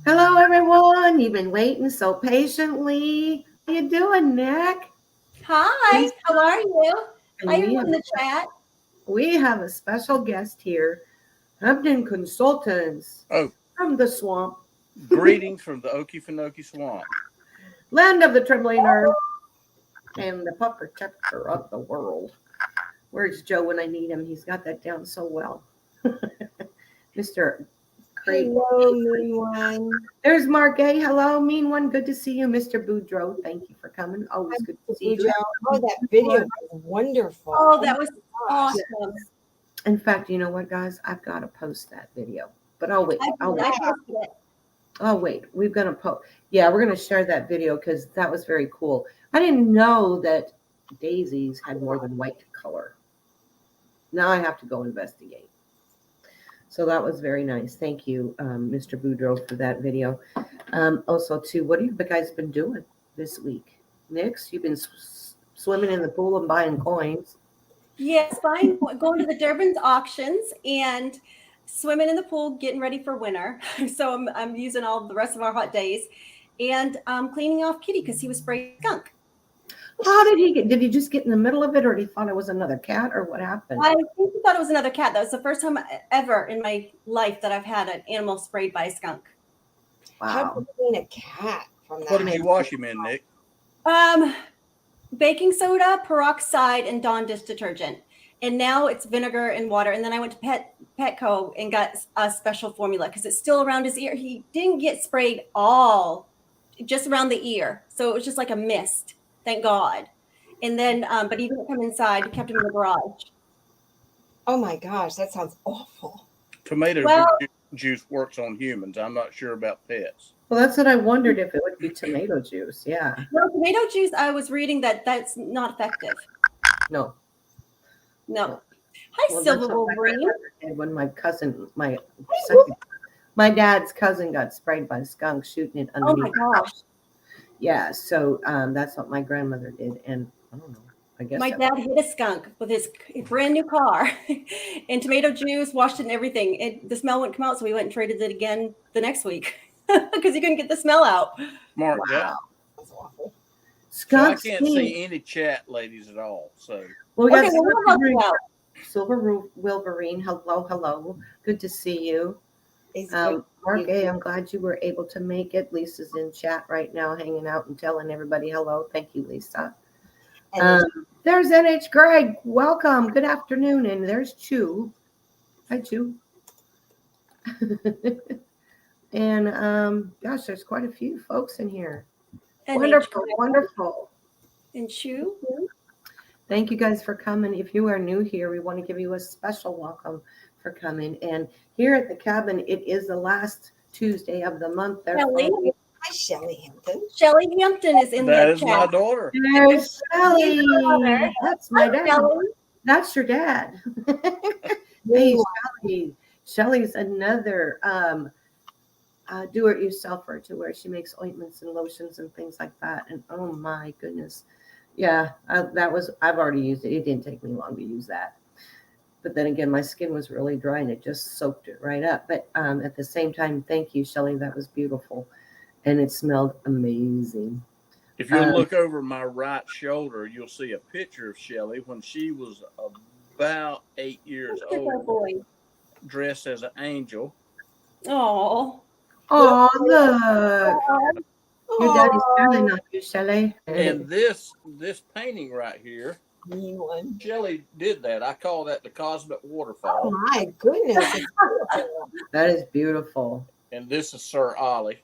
Hello, everyone. You've been waiting so patiently. How you doing, Nick? Hi, Lisa? how are you? Hi, And everyone in the chat. we have a special guest here, Hebden Consultants Oh, from the swamp, greetings from the Okefenokee Swamp. land of the trembling earth, and the pup protector of the world. Where's Joe when I need him? He's got that down so well. Mr. Great. Hello, Mean One. There's Mark A. Hello, mean one. Good to see you, Mr. Boudreaux. Thank you for coming. Always good to see you. Oh, that video was wonderful. Oh, that was gosh. awesome. In fact, you know what, guys? I've got to post that video, but I'll wait. I posted it. Oh, wait. We're going to post. Yeah, we're going to share that video because that was very cool. I didn't know that daisies had more than white color. Now I have to go investigate. So that was very nice. Thank you, Mr. Boudreaux, for that video. Also, too, what have you guys been doing this week? Nix, you've been swimming in the pool and buying coins. Yes, fine. Going to the Durban's auctions and swimming in the pool, getting ready for winter. So I'm using all the rest of our hot days, and cleaning off Kitty because he was sprayed skunk. How did he get? Did he just get in the middle of it, or did he thought it was another cat, or what happened? I think he thought it was another cat. That was the first time ever in my life that I've had an animal sprayed by a skunk. How Wow. did you clean a cat from that? What did you wash him in, Nick? Baking soda, peroxide, and Dawn dish detergent. And now it's vinegar and water. And then I went to Petco and got a special formula because it's still around his ear. He didn't get sprayed all, just around the ear. So it was just like a mist. Thank God. And then, but he didn't come inside. He kept him in the garage. Oh my gosh, that sounds awful. Tomato Well- juice works on humans. I'm not sure about pets. Well, that's what I wondered if it would be tomato juice. Yeah. No, tomato juice, I was reading that's not effective. No. No. Hi, Well, Silver that's what my Wolverine. grandmother did when my dad's cousin got sprayed by a skunk shooting it Oh underneath. my gosh. Yeah, so that's what my grandmother did, and I don't know. I guess My dad hit a skunk with his brand new car and tomato juice, washed it and everything. The smell wouldn't come out, so we went and traded it again the next week because he couldn't get the smell out. Smart Wow. guy. That's awful. So I Skunks can't stink. see any chat ladies at all. So Well, we got Okay, well, we'll help you out. Silver Wolverine. Hello, hello. Good to see you. He's good. Mark A., I'm glad you were able to make it. Lisa's in chat right now, hanging out and telling everybody hello. Thank you, Lisa. And There's NH Greg. Welcome. Good afternoon. And there's Chew. Hi, Chew. And gosh, there's quite a few folks in here. And Wonderful, wonderful. And Chew. Thank you guys for coming. If you are new here, we want to give you a special welcome for coming. And here at the cabin, it is the last Tuesday of the month. Shelley. hi, Shelly Hampton. Shelly Hampton is in that the is chat. my daughter. There's Shelly. daughter. That's my Hi, dad. Shelly. That's your dad. Hey, Shelly. Shelly's another do-it-yourselfer to where she makes ointments and lotions and things like that. And oh my goodness. Yeah, I've already used it. It didn't take me long to use that. But then again, my skin was really dry and it just soaked it right up. But at the same time, thank you, Shelly. That was beautiful. And it smelled amazing. If you look over my right shoulder, you'll see a picture of Shelly when she was about 8 years Look at that old, boy. dressed as an angel. Oh. Oh, look. Your daddy's telling on you, Shelly. And this painting right here, Mean One. Shelly did that. I call that the Cosmic Oh Waterfall. my goodness. It's beautiful. That is beautiful. And this is Sir Ollie,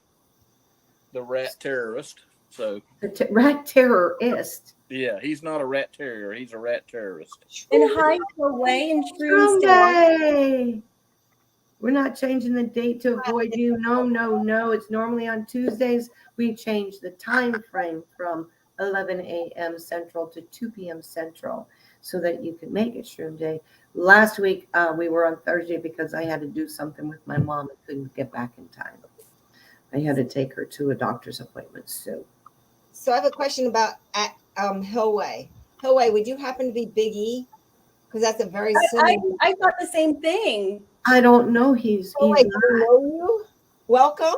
the rat terrorist. So The rat terrorist. yeah, he's not a rat terrier. He's a rat terrorist. And hi, away and Shroom Tuesday. We're not changing the date to avoid you. No, no, no. It's normally on Tuesdays. We change the time frame from 11 a.m. Central to 2 p.m. Central so that you can make it Shroom Day. Last week, we were on Thursday because I had to do something with my mom and couldn't get back in time. I had to take her to a doctor's appointment. So I have a question about Hillway. Hillway, would you happen to be Big E? Because that's a very similar. I thought the same thing. I don't know. He's Hillway, do you know you? Welcome.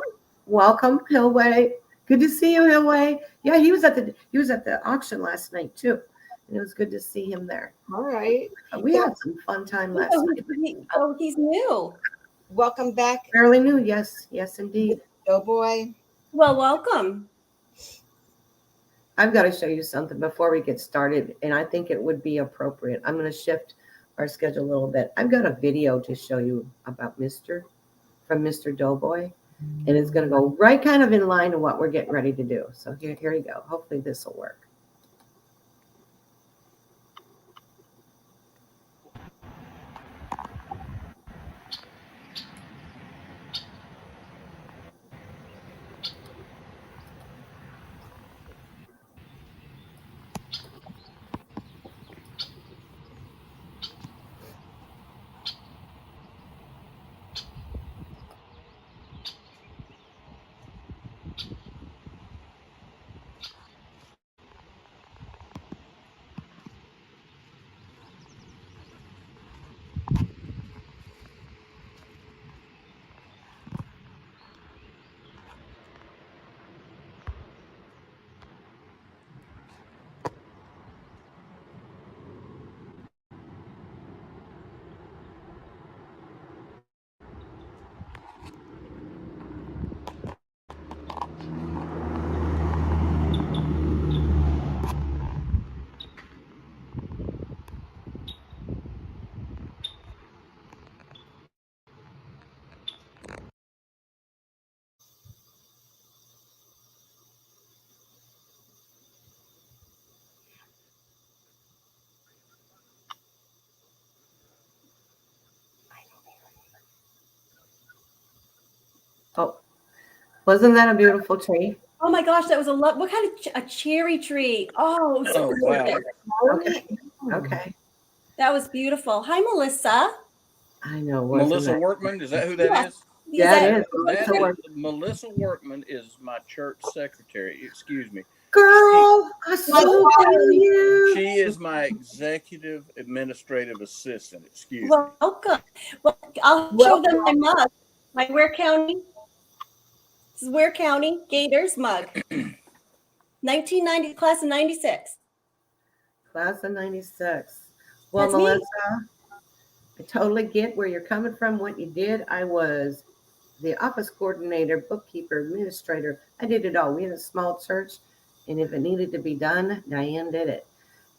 Welcome, Hillway. Good to see you, Hillway. Yeah, he was at the auction last night too, and it was good to see him there. All right. We had some fun time last night. So he's new. Welcome back, Fairly new, yes, indeed. Doughboy. Well, welcome. I've got to show you something before we get started, and I think it would be appropriate. I'm going to shift our schedule a little bit. I've got a video to show you about Mr. Doughboy, and it's going to go right kind of in line to what we're getting ready to do. So here you go. Hopefully this will work. Oh, wasn't that a beautiful tree? Oh my gosh, that was what kind of a cherry tree? Oh, it was Oh, wow. gorgeous. Okay. That was beautiful. Hi, Melissa. I know. Wasn't Melissa that? Workman, is that who that Yes. is? Yeah, it is. Melissa Workman is my church secretary. Excuse me. Girl, I so feel you. She is my executive administrative assistant. Excuse me. Welcome. Well, I'll show them my mug. My Ware County. This is Ware County Gators mug. 1990, class of 96. Class of 96. Well, That's me. Melissa, I totally get where you're coming from, what you did. I was the office coordinator, bookkeeper, administrator. I did it all. We had a small church, and if it needed to be done, Diane did it.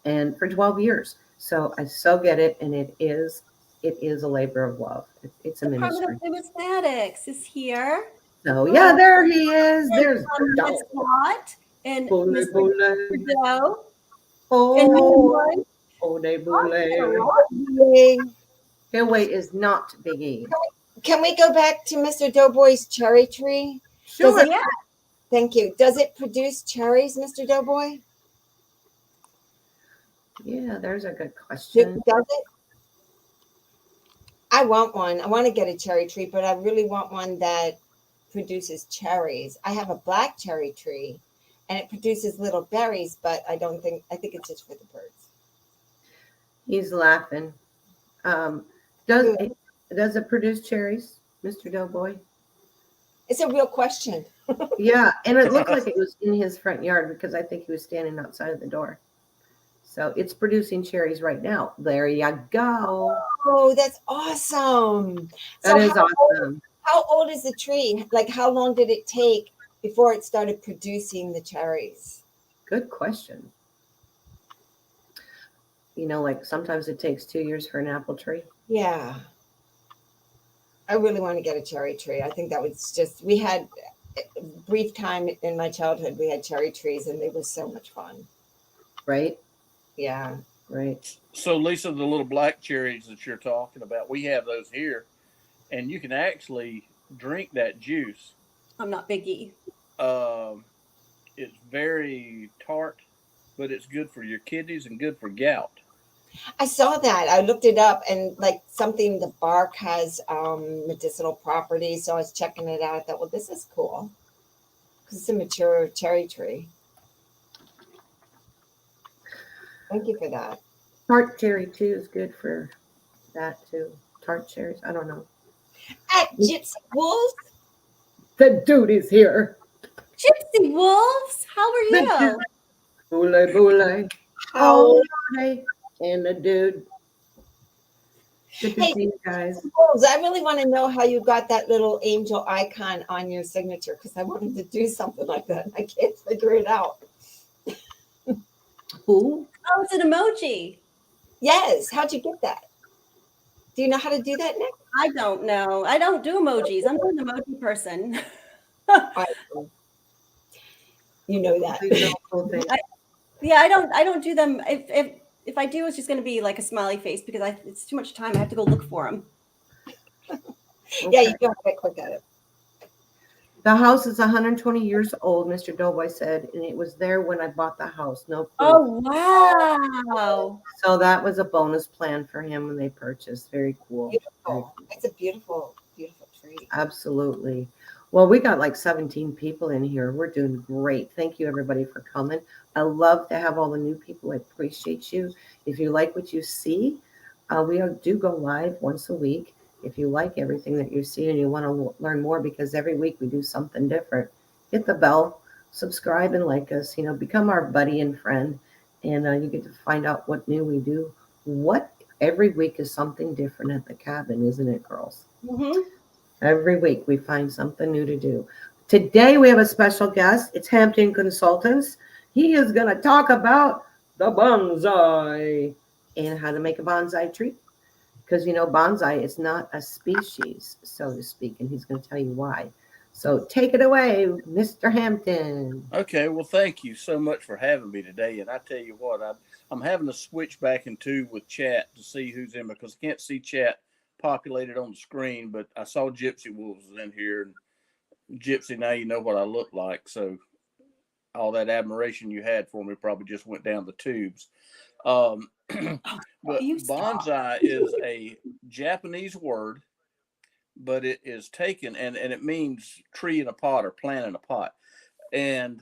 And for 12 years. So I so get it, and it is a labor of love. It's a ministry. Department of Numismatics is here. So yeah, there he is. There's Miss Scott and Miss Boule. Joe. Oh, Boule. Hillway is not Big E. Can we go back to Mr. Doughboy's cherry tree? Sure. Yeah. Thank you. Does it produce cherries, Mr. Doughboy? Yeah, there's a good question. Does it? I want one. I want to get a cherry tree, but I really want one that produces cherries. I have a black cherry tree and it produces little berries, but I think it's just for the birds. He's laughing. Does it produce cherries, Mr. Doughboy? It's a real question. Yeah, and it looked like it was in his front yard because I think he was standing outside of the door. So it's producing cherries right now. There you go. Oh, that's awesome. That is awesome. How old is the tree? Like, how long did it take before it started producing the cherries? Good question. You know, like sometimes it takes 2 years for an apple tree. Yeah. I really want to get a cherry tree. I think that was we had a brief time in my childhood, we had cherry trees and they were so much fun. Right? Yeah. Right. So, Lisa, the little black cherries that you're talking about, we have those here, and you can actually drink that juice. I'm not Big E. It's very tart, but it's good for your kidneys and good for gout. I saw that. I looked it up and like something, the bark has medicinal properties. So I was checking it out. I thought, well, this is cool because it's a mature cherry tree. Thank you for that. Tart cherry too is good for that too. Tart cherries. I don't know. At Gypsy Wolf? The dude is here. Gypsy wolves, how are The you? Boule, boule. How? Oh, hey. And the dude. Good to Hey, see you guys. Rose, I really want to know how you got that little angel icon on your signature because I wanted to do something like that. I can't figure it out. Who? Oh, it's an emoji. Yes, how'd you get that? Do you know how to do that, Nick? I don't know. I don't do emojis. I'm not an emoji person. I, you know that. These little cool things. Yeah, I don't do them. If I do, it's just going to be like a smiley face because it's too much time. I have to go look for them. Yeah, Okay. you don't get quick at it. The house is 120 years old, Mr. Doughboy said, and it was there when I bought the house. No proof. Oh wow! So that was a bonus plan for him when they purchased. Very cool. Beautiful. It's a beautiful, beautiful tree. Absolutely. Well, we got like 17 people in here. We're doing great. Thank you, everybody, for coming. I love to have all the new people. I appreciate you. If you like what you see, we do go live once a week. If you like everything that you see and you want to learn more, because every week we do something different, hit the bell, subscribe, and like us. Become our buddy and friend, and you get to find out what new we do. What every week is something different at the cabin, isn't it, girls? Mm-hmm. Every week we find something new to do. Today we have a special guest. It's Hampton Consultants. He is going to talk about the bonsai and how to make a bonsai tree. Because bonsai is not a species, so to speak, and he's going to tell you why. So take it away, Mr. Hampton. Okay, well, thank you so much for having me today. And I tell you what, I'm having to switch back into with chat to see who's in because I can't see chat populated on the screen. But I saw Gypsy Wolves in here, and Gypsy, now you know what I look like. So all that admiration you had for me probably just went down the tubes. But You stop. bonsai is a Japanese word, but it is taken and it means tree in a pot or plant in a pot. And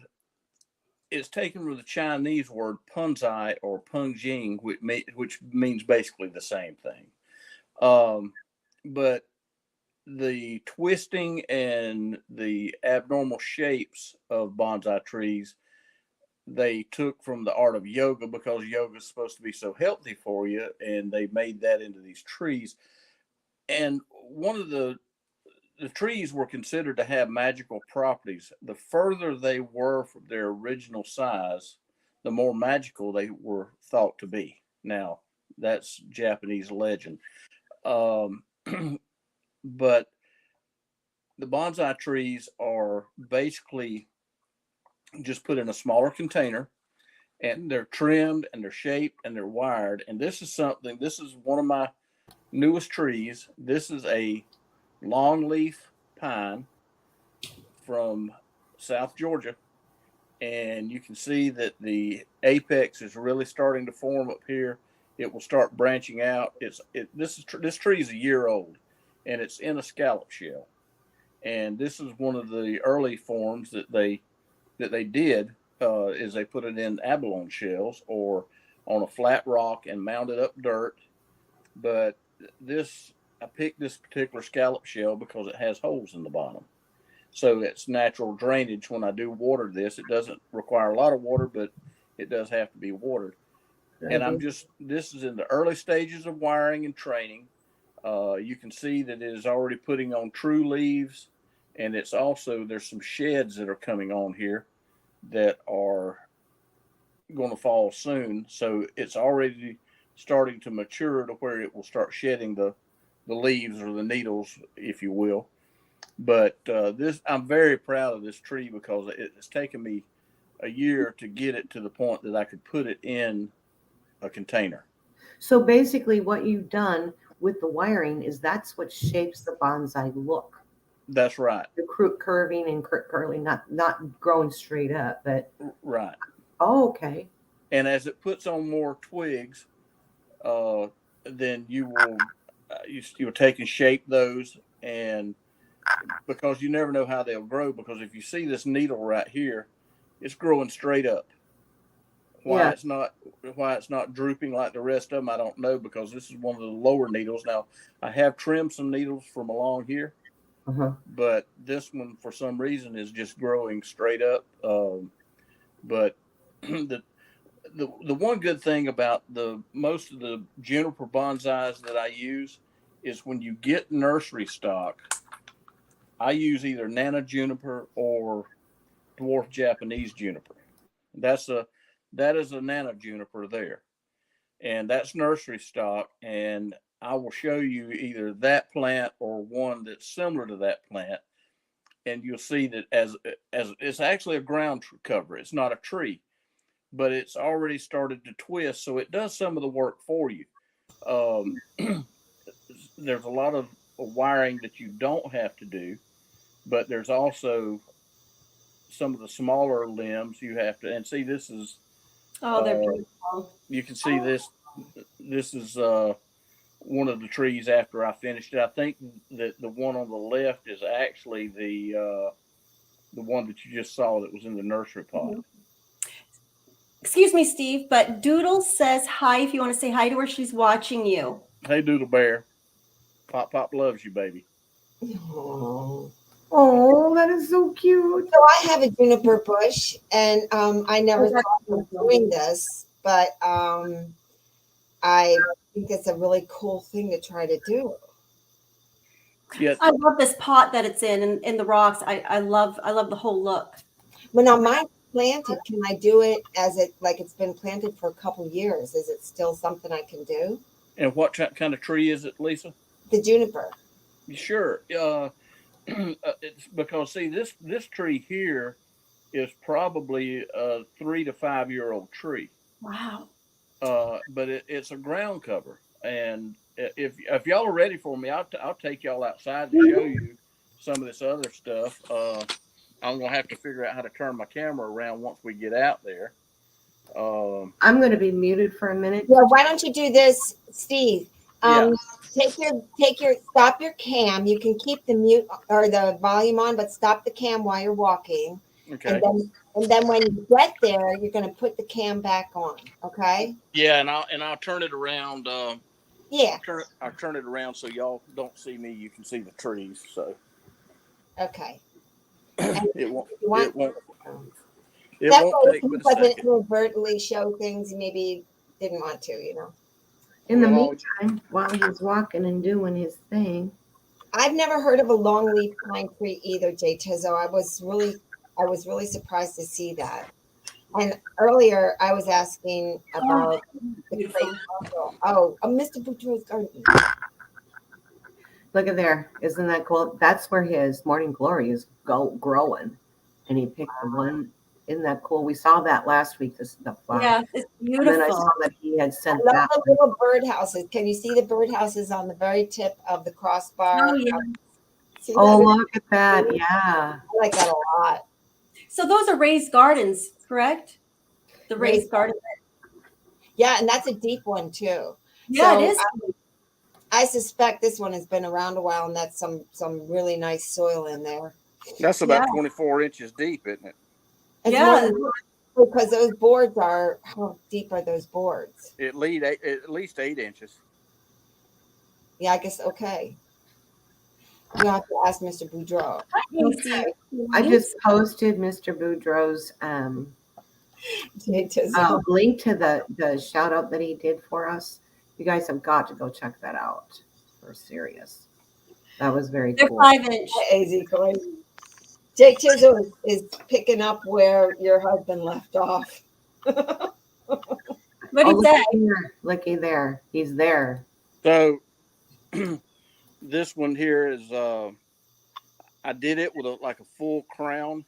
it's taken from the Chinese word punzai or pungjing, which means basically the same thing. But the twisting and the abnormal shapes of bonsai trees they took from the art of yoga because yoga is supposed to be so healthy for you, and they made that into these trees. And one of the trees were considered to have magical properties. The further they were from their original size, the more magical they were thought to be. Now, that's Japanese legend. Um, but the bonsai trees are basically just put in a smaller container and they're trimmed and they're shaped and they're wired. And this is one of my newest trees. This is a longleaf pine from South Georgia, and you can see that the apex is really starting to form up here. It will start branching out. This tree is a year old, and it's in a scallop shell. And this is one of the early forms that they did is they put it in abalone shells or on a flat rock and mounded up dirt. But this I picked this particular scallop shell because it has holes in the bottom. So it's natural drainage when I do water this. It doesn't require a lot of water, but it does have to be watered. And this is in the early stages of wiring and training. You can see that it is already putting on true leaves. And it's also, there's some sheds that are coming on here that are going to fall soon. So it's already starting to mature to where it will start shedding the leaves or the needles, if you will. But I'm very proud of this tree because it's taken me a year to get it to the point that I could put it in a container. So basically, what you've done with the wiring is that's what shapes the bonsai look. That's right. The curving and curling, not growing straight up, but right. Oh, okay. And as it puts on more twigs, then you will you'll take and shape those, and because you never know how they'll grow. Because if you see this needle right here, it's growing straight up. Why it's not drooping like the rest of them, I don't know, because this is one of the lower needles. Now, I have trimmed some needles from along here, Uh-huh. but this one for some reason is just growing straight up. But the one good thing about the most of the juniper bonsais that I use is when you get nursery stock, I use either Nana juniper or dwarf Japanese juniper. That is a Nana juniper there, and that's nursery stock. And I will show you either that plant or one that's similar to that plant, and you'll see that as it's actually a ground cover. It's not a tree, but it's already started to twist, so it does some of the work for you. Um, there's a lot of wiring that you don't have to do, but there's also some of the smaller limbs you have to. And see, this is Oh, they're beautiful. you can see this. This is one of the trees after I finished it. I think that the one on the left is actually the one that you just saw that was in the nursery pot. Excuse me, Steve, but Doodle says hi if you want to say hi to her. She's watching you. Hey, Doodle Bear. Pop Pop loves you, baby. Oh. Oh, that is so cute. So I have a juniper bush, and I never thought of doing this, but I think it's a really cool thing to try to do. Yeah, I love this pot that it's in the rocks. I love the whole look. When now mine's planted, can I do it as it like it's been planted for a couple years? Is it still something I can do? and what kind of tree is it, Lisa? The juniper. Sure. It's because see this tree here is probably a 3 to 5 year old tree. Wow. But it's a ground cover, and if y'all are ready for me, I'll take y'all outside to show you some of this other stuff. I'm gonna have to figure out how to turn my camera around once we get out there. I'm going to be muted for a minute. Yeah, why don't you do this, Steve? Yeah. Take your stop your cam. You can keep the mute or the volume on, but stop the cam while you're walking. Okay. And then when you get there, you're gonna put the cam back on. Okay? Yeah, and I'll turn it around. Yeah. I'll turn it around so y'all don't see me. You can see the trees. So Okay. it won't. You want- It won't. It That won't way take he but a doesn't second. inadvertently show things he maybe didn't want to, you know. In the Well, meantime, while he's walking and doing his thing, I've never heard of a longleaf pine tree either, Jay Tizzo. I was really surprised to see that. And earlier I was asking about the Beautiful. crepe myrtle. Oh, Mr. Boudreaux's garden. look at there. Isn't that cool? That's where his morning glory is growing. And he picked the one. Isn't that cool? We saw that last week, the flower. Yeah, it's And then I beautiful. saw that he had I sent love that the one. little birdhouses. Can you see the birdhouses on the very tip of the crossbar? Oh, yeah. See Oh, that? look at that. Yeah. I like that a lot. So those are raised gardens, correct? The raised Raised garden. Yeah, and that's a deep one too. Yeah, So it is. I suspect this one has been around a while, and that's some really nice soil in there. that's about Yeah. 24 inches deep, isn't it? It's Yeah. more than- because those boards are, how deep are those boards? At least 8 inches. Yeah, I guess okay. You have to ask Mr. Boudreaux. Okay. I just posted Mr. Boudreaux's link to the shout out that he did for us. You guys have got to go check that out. For serious. That was very They're cool. 5-inch. Easy, crazy. Jake Tizzle is picking up where your husband left off. What Oh, is that? looky there. He's there. So this one here is I did it with like a full crown.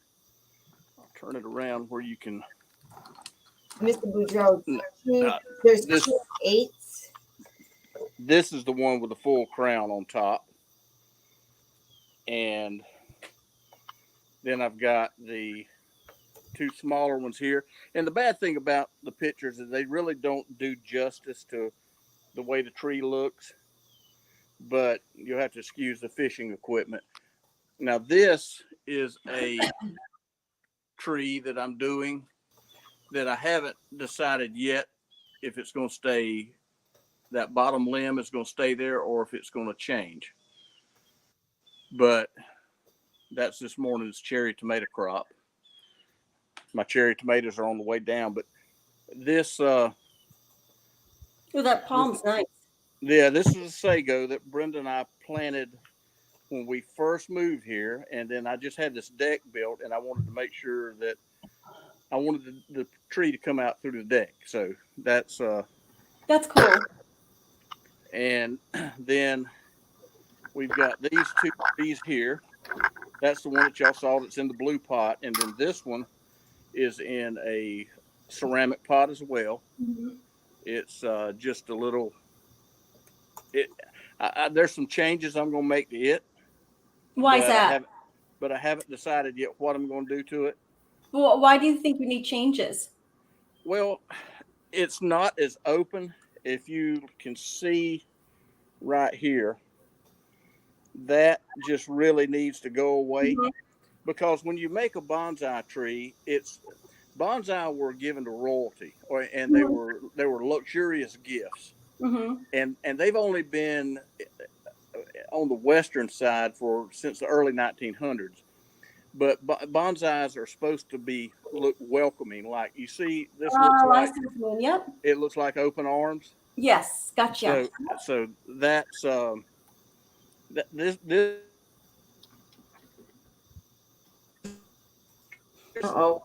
I'll turn it around where you can. Mr. Boudreaux, No, there's this- 2 8s. This is the one with the full crown on top, and then I've got the 2 smaller ones here. And the bad thing about the pictures is they really don't do justice to the way the tree looks, but you'll have to excuse the fishing equipment. Now this is a tree that I'm doing that I haven't decided yet if it's going to stay, that bottom limb is going to stay there or if it's going to change. but that's this morning's cherry tomato crop. My cherry tomatoes are on the way down, but this Oh, that palm's nice. yeah, this is a sago that Brenda and I planted when we first moved here, and then I just had this deck built, and I wanted to make sure that I wanted the tree to come out through the deck. So that's cool. and then we've got these two trees here. That's the one that y'all saw that's in the blue pot, and then this one is in a ceramic pot as well. Mm-hmm. It's just a little. There's some changes I'm going to make to it. Why is that? I haven't decided yet what I'm going to do to it. Well, why do you think you need changes? Well, it's not as open. If you can see right here, that just really needs to go away, Mm-hmm. because when you make a bonsai tree, it's bonsai were given to royalty, and they were luxurious gifts, Mm-hmm. and they've only been on the western side since the early 1900s. But bonsais are supposed to look welcoming. Like you see, this looks Oh, I like see what you mean. Yep. it looks like open arms. Yes, gotcha. So that's this Uh-oh.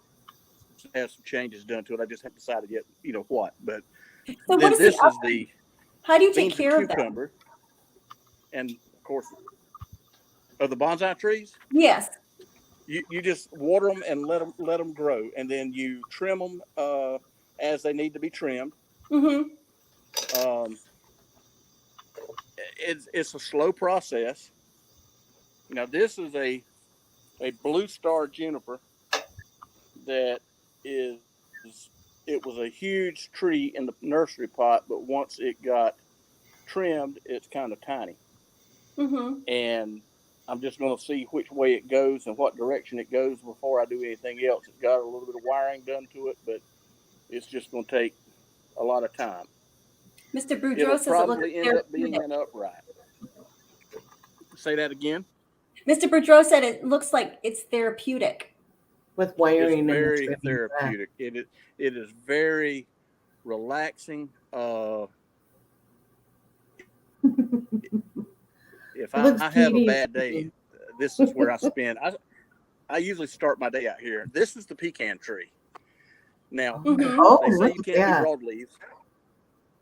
has some changes done to it. I just haven't decided yet, what. But So what then is the this is the how do you take beans and care of them? cucumber, and of course of the bonsai trees. Yes. You just water them and let them grow, and then you trim them as they need to be trimmed. Mm-hmm. Um, it's a slow process. Now this is a blue star juniper that is it was a huge tree in the nursery pot, but once it got trimmed, it's kind of tiny. Mm-hmm. And I'm just going to see which way it goes and what direction it goes before I do anything else. It's got a little bit of wiring done to it, but it's just going to take a lot of time. Mr. Boudreaux It'll says it looks probably end up being therapeutic. an upright. Say that again. Mr. Boudreaux said it looks like it's therapeutic. With It's wiring and the very trimming. therapeutic. It is very relaxing. If It looks I have a pretty. bad day, this is where I spend. I usually start my day out here. This is the pecan tree. Now, Mhm. Oh, they say look you at can't do that. broadleaves.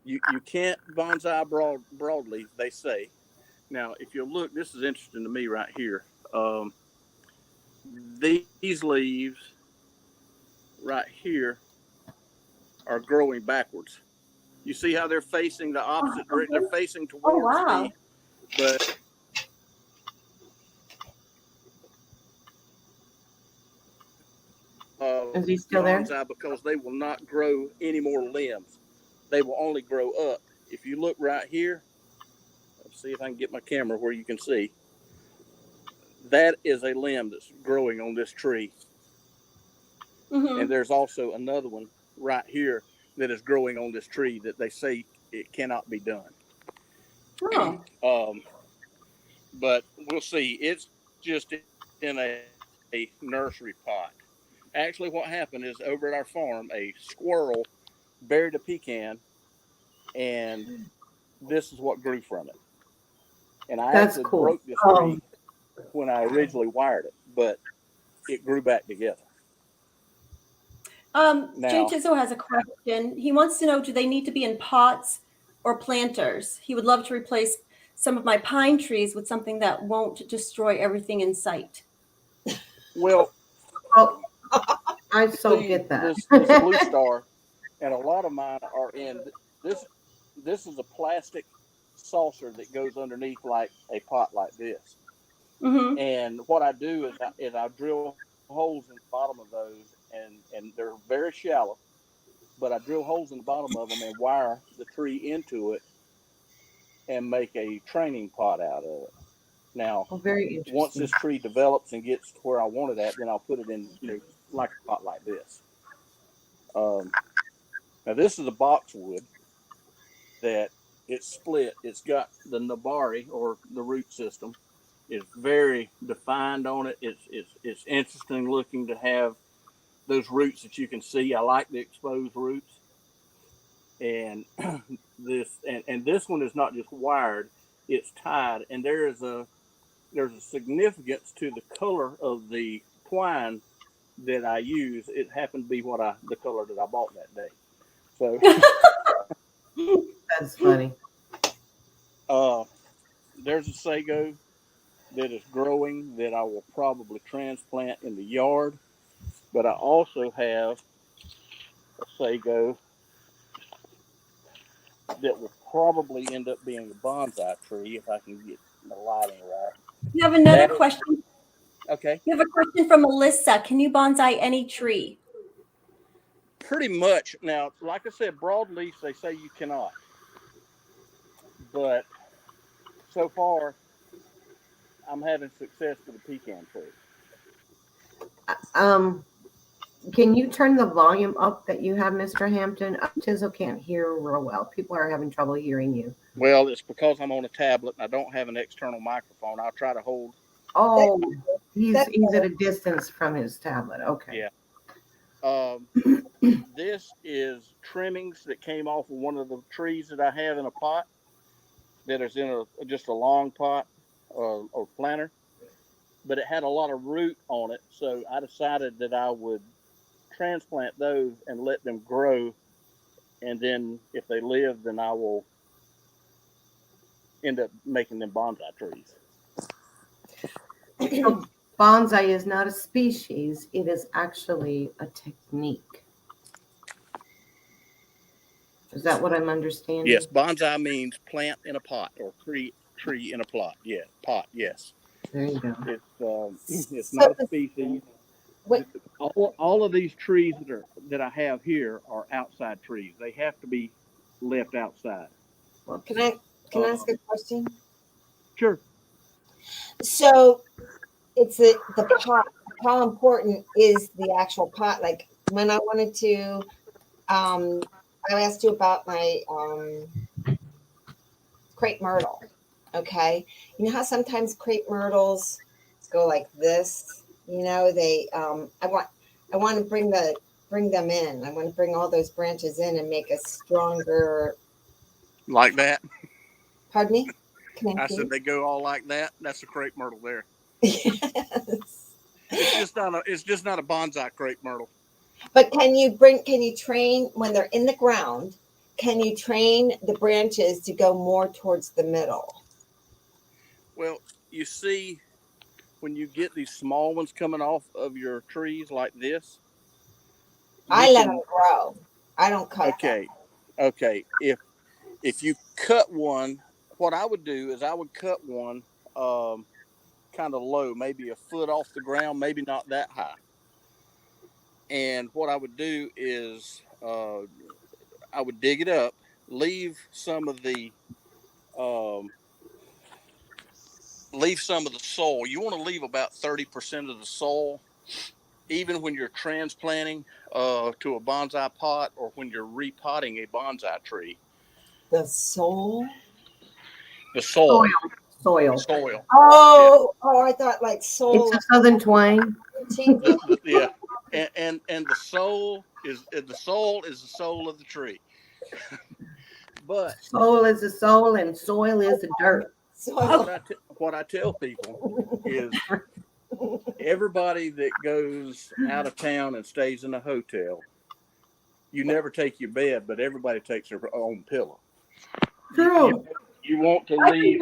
You can't bonsai broadleaf, they say. Now, if you look, this is interesting to me right here. These leaves right here are growing backwards. You see how they're facing the opposite direction? They're facing Oh, towards wow. but Is he still there? bonsai, because they will not grow any more limbs. They will only grow up. If you look right here, let's see if I can get my camera where you can see. That is a limb that's growing on this tree. Mm-hmm. And there's also another one right here that is growing on this tree that they say it cannot be done. Oh. But we'll see. It's just in a nursery pot. Actually, what happened is over at our farm, a squirrel buried a pecan, and this is what grew from it. And I That's actually cool. broke this tree when I originally wired it, but it grew back together. Jay Now, Tizzo has a question. He wants to know, do they need to be in pots or planters? He would love to replace some of my pine trees with something that won't destroy everything in sight. well, Oh, I so see get that. this blue star, and a lot of mine are in this. This is a plastic saucer that goes underneath like a pot like this. Mm-hmm. And what I do is I drill holes in the bottom of those, and they're very shallow, but I drill holes in the bottom of them and wire the tree into it and make a training pot out of it. Now, Oh, very once interesting. this tree develops and gets to where I want it at, then I'll put it in, like a pot like this. Now this is a boxwood that it's split. It's got the nabari, or the root system, is very defined on it. It's interesting looking to have those roots that you can see. I like the exposed roots. And this one is not just wired, it's tied. And there's a significance to the color of the twine that I use. It happened to be the color that I bought that day. So That's funny. There's a sago that is growing that I will probably transplant in the yard. But I also have a sago that will probably end up being a bonsai tree if I can get the lighting right. You have another question. Okay. You have a question from Melissa. Can you bonsai any tree? Pretty much. Now, like I said, broadleaf, they say you cannot. But so far, I'm having success with the pecan tree. Can you turn the volume up that you have, Mr. Hampton? Tizzle can't hear real well. People are having trouble hearing you. Well, it's because I'm on a tablet and I don't have an external microphone. I'll try to hold. Oh, he's at a distance from his tablet. Okay. Yeah. This is trimmings that came off of one of the trees that I have in a pot that is in just a long pot or planter, but it had a lot of root on it. So I decided that I would transplant those and let them grow. And then if they live, then I will end up making them bonsai trees. So bonsai is not a species. It is actually a technique. Is that what I'm understanding? Yes, bonsai means plant in a pot or tree in a plot. Yeah, pot. Yes. There you go. It's not a species. All of these trees that I have here are outside trees. They have to be left outside. Well, can I ask a question? Sure. So it's the pot. How important is the actual pot? Like when I wanted to, I asked you about my crepe myrtle. Okay, you know how sometimes crepe myrtles go like this. You know, they. I want to bring them in. I want to bring all those branches in and make a stronger. Like that. Pardon me. I said they go all like that. That's a crepe myrtle there. Yes. It's just not a bonsai crepe myrtle. But can you train when they're in the ground? Can you train the branches to go more towards the middle? Well, you see, when you get these small ones coming off of your trees like this, I let them grow. I don't cut. Okay. Okay. If you cut one, what I would do is I would cut one kind of low, maybe a foot off the ground, maybe not that high. And what I would do is I would dig it up, leave some of the soil. You want to leave about 30% of the soil, even when you're transplanting to a bonsai pot or when you're repotting a bonsai tree. The soul? The soil. Soil. Oh, yeah. Oh, I thought like soul. It's a southern twang. Yeah. And the soul is the soul of the tree. But soul is the soul and soil is the dirt. What I tell people is everybody that goes out of town and stays in a hotel, you never take your bed, but everybody takes their own pillow. True. You want to leave.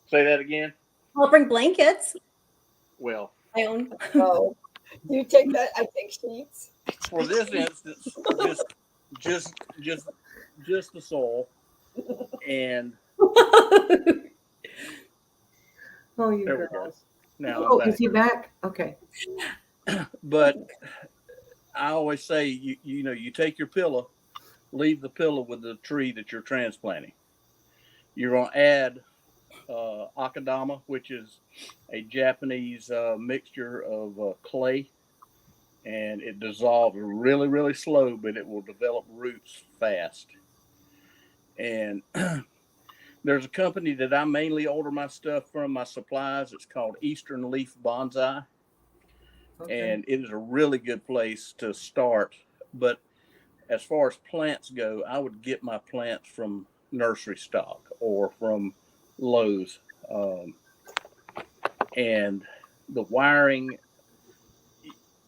Say that again. I'll bring blankets. Well, my own. Oh, you take that. I take sheets. For this instance, just the soul, and oh, you there girls. We go. Now, oh, is he back? Okay. But I always say, you take your pillow, leave the pillow with the tree that you're transplanting. You're going to add akadama, which is a Japanese mixture of clay, and it dissolves really, really slow, but it will develop roots fast. And There's a company that I mainly order my stuff from, my supplies. It's called Eastern Leaf Bonsai, Okay. and it is a really good place to start. But as far as plants go, I would get my plants from nursery stock or from Lowe's. And the wiring,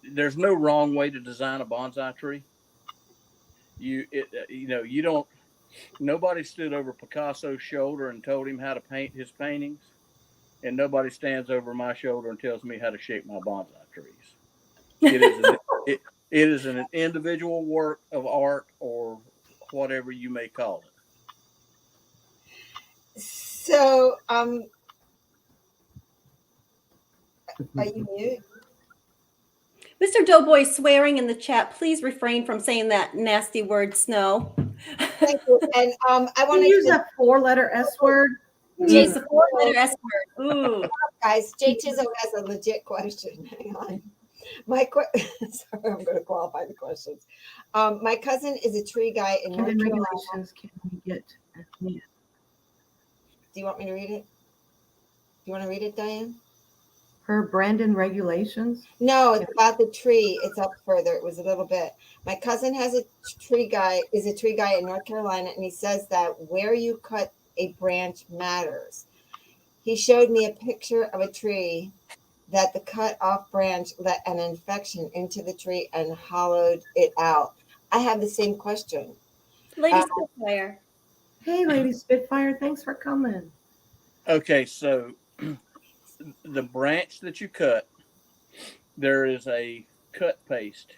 there's no wrong way to design a bonsai tree. You don't. Nobody stood over Picasso's shoulder and told him how to paint his paintings, and nobody stands over my shoulder and tells me how to shape my bonsai trees. It is an it is an individual work of art, or whatever you may call it. So, are you mute? Mr. Doughboy swearing in the chat. Please refrain from saying that nasty word, snow. Thank you. And I You want use to that 4-letter S word. Yes, the four-letter S word. Ooh. guys. Jay Tizo has a legit question. Hang on. Sorry, I'm going to qualify the questions. My cousin is a tree guy in North Brandon Carolina. regulations can we get? Do you want me to read it? Do you want to read it, Diane? Per Brandon regulations? No, it's about the tree. It's up further. It was a little bit. My cousin has a tree guy, is a tree guy in North Carolina, and he says that where you cut a branch matters. He showed me a picture of a tree that the cut off branch let an infection into the tree and hollowed it out. I have the same question. Lady Spitfire. Hey, Lady Spitfire, thanks for coming. Okay, so the branch that you cut, there is a cut paste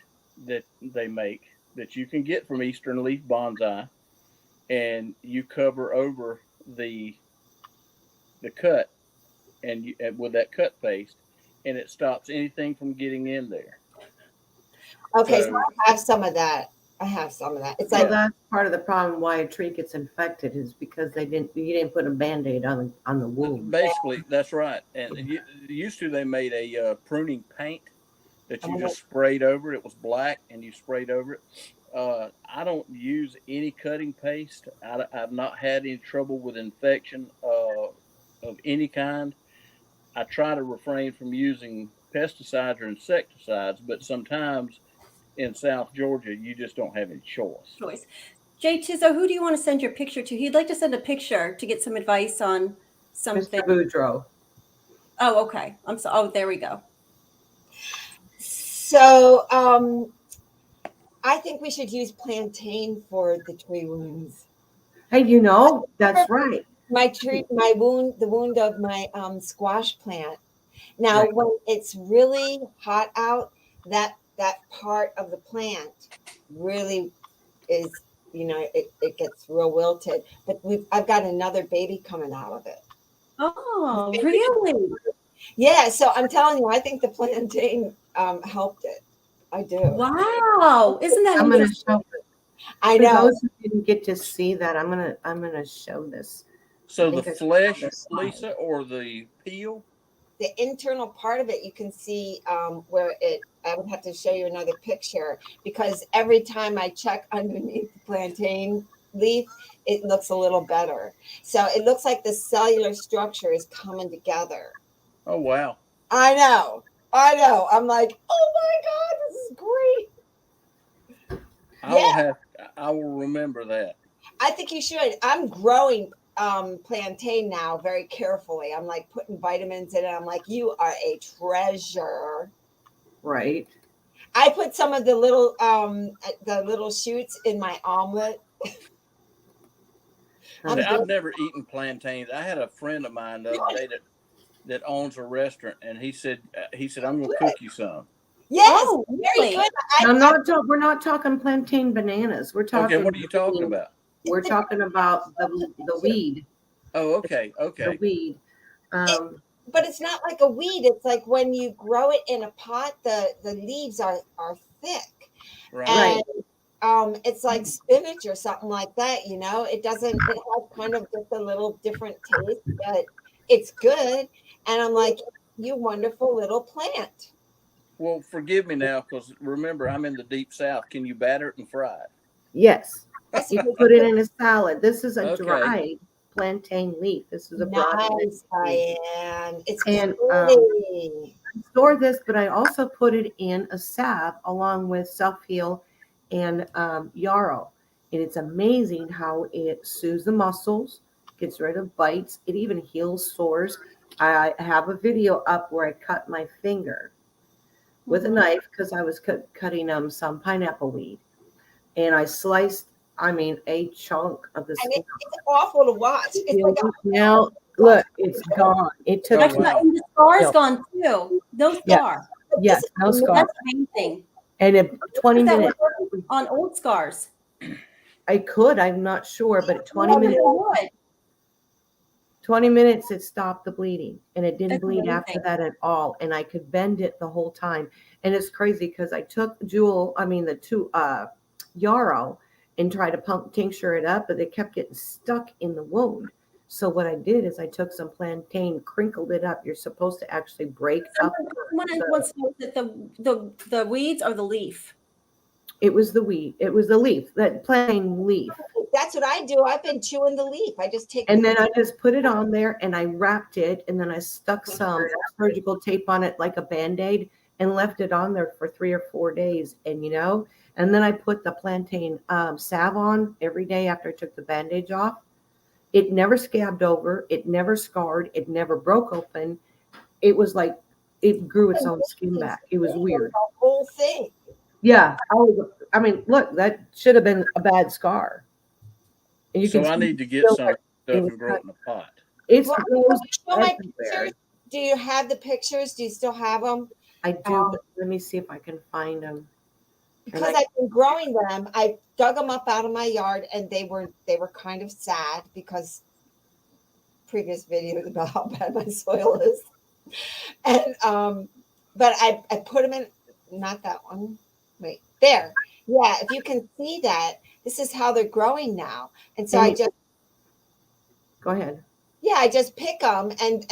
that they make that you can get from Eastern Leaf Bonsai, and you cover over the cut and with that cut paste, and it stops anything from getting in there. Okay, so So I have some of that. I have some of that. It's So like, that's part of the problem why a tree gets infected is because you didn't put a Band-Aid on the wound. basically, that's right. And used to, they made a pruning paint that you just sprayed over it. It was black, and you sprayed over it. I don't use any cutting paste. I've not had any trouble with infection of any kind. I try to refrain from using pesticides or insecticides, but sometimes in South Georgia, you just don't have any choice. Jay Tizo, who do you want to send your picture to? He'd like to send a picture to get some advice on something. Mr. Boudreaux. Oh, okay. Oh, there we go. so I think we should use plantain for the tree wounds. Hey, that's right. The wound of my squash plant. Now, Right. when it's really hot out, that part of the plant really is, it gets real wilted. But I've got another baby coming out of it. Oh, really? Yeah, so I'm telling you, I think the plantain helped it. I do. Wow. Isn't that I'm gonna amazing? show. I For know. those who didn't get to see that, I'm gonna show this. So I the think I flesh, saw this slide. Lisa, or the peel? The internal part of it, you can see where I would have to show you another picture, because every time I check underneath the plantain leaf, it looks a little better. So it looks like the cellular structure is coming together. Oh, wow. I know. I'm like, oh my God, this is great. I will remember that. I think you should. I'm growing plantain now very carefully. I'm like putting vitamins in it. I'm like, you are a treasure. Right. I put some of the little shoots in my omelet. I've never eaten plantains. I had a friend of mine the other day that owns a restaurant, and he said I'm going to cook you some. Yes, Oh, very really? good. We're not talking plantain bananas. We're talking. Okay, what are you talking about? We're talking about the weed. Oh, okay. The weed. But it's not like a weed. It's like when you grow it in a pot, the leaves are thick. Right. And it's like spinach or something like that, It has kind of just a little different taste, but it's good. And I'm like, you wonderful little plant. Well, forgive me now, because remember, I'm in the deep South. Can you batter it and fry it? Yes. You can put it in a salad. This is a Okay. dried plantain leaf. This is a broad Nice, Diane. It's And, pretty. store this, but I also put it in a salve along with self-heal and yarrow. And it's amazing how it soothes the muscles, gets rid of bites. It even heals sores. I have a video up where I cut my finger with a knife because I was cutting some pineapple weed. And I sliced, a chunk of the And skin. it's awful to watch. It's like Now, look, it's gone. It took Oh, That's wow. and the scar's Yeah. gone too. No Yeah. scar. Yes, no scar. That's amazing. And in 20 That minutes, would work on old scars. I could, I'm not sure, but at 20 Oh, minutes, it would. 20 minutes, it stopped the bleeding and it didn't That's bleed amazing. after that at all. And I could bend it the whole time. And it's crazy because I took the two yarrow and tried to pump tincture it up, but they kept getting stuck in the wound. So what I did is I took some plantain, crinkled it up. You're supposed to actually break up. Someone wants to know that the weeds or the leaf. It was the weed. It was the leaf, that plantain leaf. that's what I do. I've been chewing the leaf. I just take And then I just put it on there and I wrapped it and then I stuck some surgical tape on it like a Band-Aid and left it on there for 3 or 4 days. And and then I put the plantain salve on every day after I took the bandage off. It never scabbed over. It never scarred. It never broke open. It was like it grew its own skin back. It was weird. the whole thing. Yeah. Look, that should have been a bad scar. And you So can I see need to get still some like stuff it was and grow it in a pot. It's Well, grows show my everywhere. pictures. Do you have the pictures? Do you still have them? I do, but let me see if I can find them. Because I've been growing them. I dug them up out of my yard, and they were kind of sad because previous videos about how bad my soil is. And but I put them in. Not that one. Wait, there. Yeah, if you can see that, this is how they're growing now. And so I just Go ahead. I just pick them and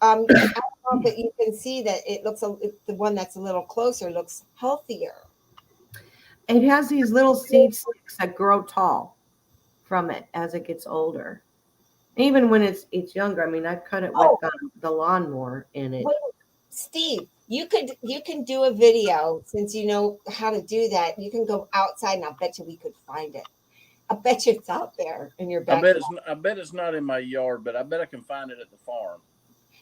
I don't know that you can see that it looks the one that's a little closer looks healthier. It has these little seed sticks that grow tall from it as it gets older. Even when it's younger. I've cut it with the lawnmower in it. Wait, Steve, you can do a video since you know how to do that. You can go outside and I'll bet you we could find it. I bet you it's out there in your backyard. I bet it's not in my yard, but I bet I can find it at the farm.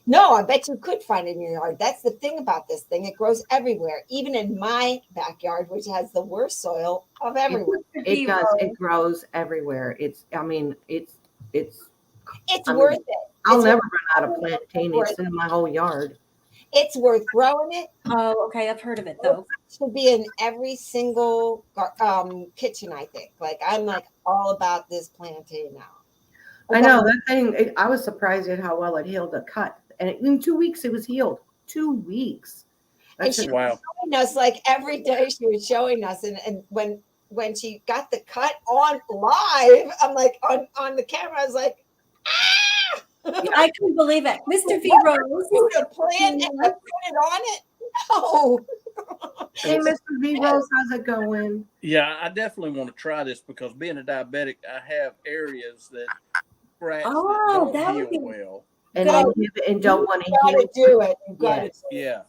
No, I bet you could find it in your yard. That's the thing about this thing. It grows everywhere, even in my backyard, which has the worst soil of everywhere. It does. It grows everywhere. It's worth it. I'll never run out of plantain. It's in my whole yard. It's worth growing it. Oh, okay. I've heard of it though. It should be in every single kitchen, I think. I'm all about this plantain now. I know that thing. I was surprised at how well it healed a cut, and in 2 weeks it was healed. 2 weeks. And she was showing us every day. She was showing us, and when she got the cut on live, I'm on the camera. I was like, ah! I couldn't believe it, Mr. V Rose. Put a plant and I put it on it. No. Hey, Mr. V Rose, how's it going? Yeah, I definitely want to try this because being a diabetic, I have areas that scratch that don't heal well. And don't want to heal. Do it. You got it. Yeah.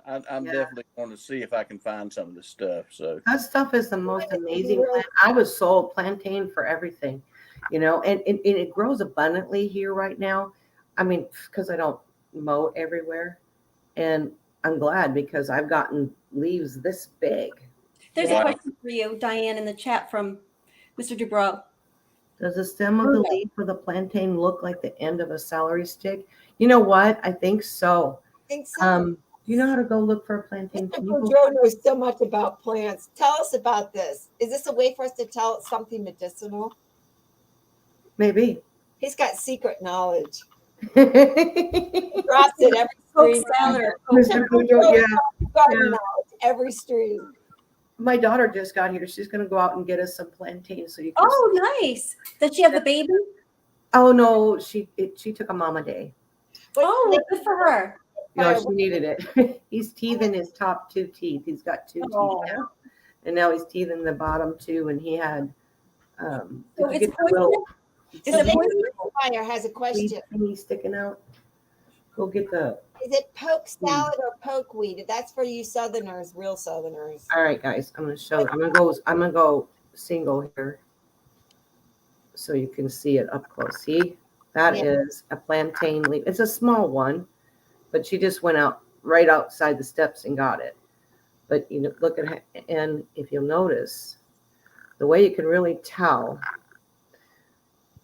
I'm definitely going to see if I can find some of this stuff. So that stuff is the most amazing plant. I was sold plantain for everything, and it grows abundantly here right now. Because I don't mow everywhere, and I'm glad because I've gotten leaves this big. There's a question for you, Diane, in the chat from Mr. Dubrow. Does the stem of the leaf of the plantain look like the end of a celery stick? You know what? I think so. Do you know how to go look for a plantain? Joe knows so much about plants. Tell us about this. Is this a way for us to tell something medicinal? Maybe. He's got secret knowledge. He drops it every stream. Every stream. My daughter just got here. She's going to go out and get us some plantains. So you can nice. Does she have the baby? Oh, no. She took a mama day. Good for her. No, she needed it. He's teething his top 2 teeth. He's got 2 teeth now. And now he's teething the bottom 2. And he had, so it's poisonous? Is So it Lady poison? Spitfire has a Weed question. thingy sticking out. Go get the. Is it poke salad or poke weed? That's for you Southerners, real Southerners. All right, guys. I'm gonna show. I'm gonna go single here, so you can see it up close. See, that is a plantain leaf. It's a small one, but she just went out right outside the steps and got it. But you know, look at and if you'll notice, the way you can really tell,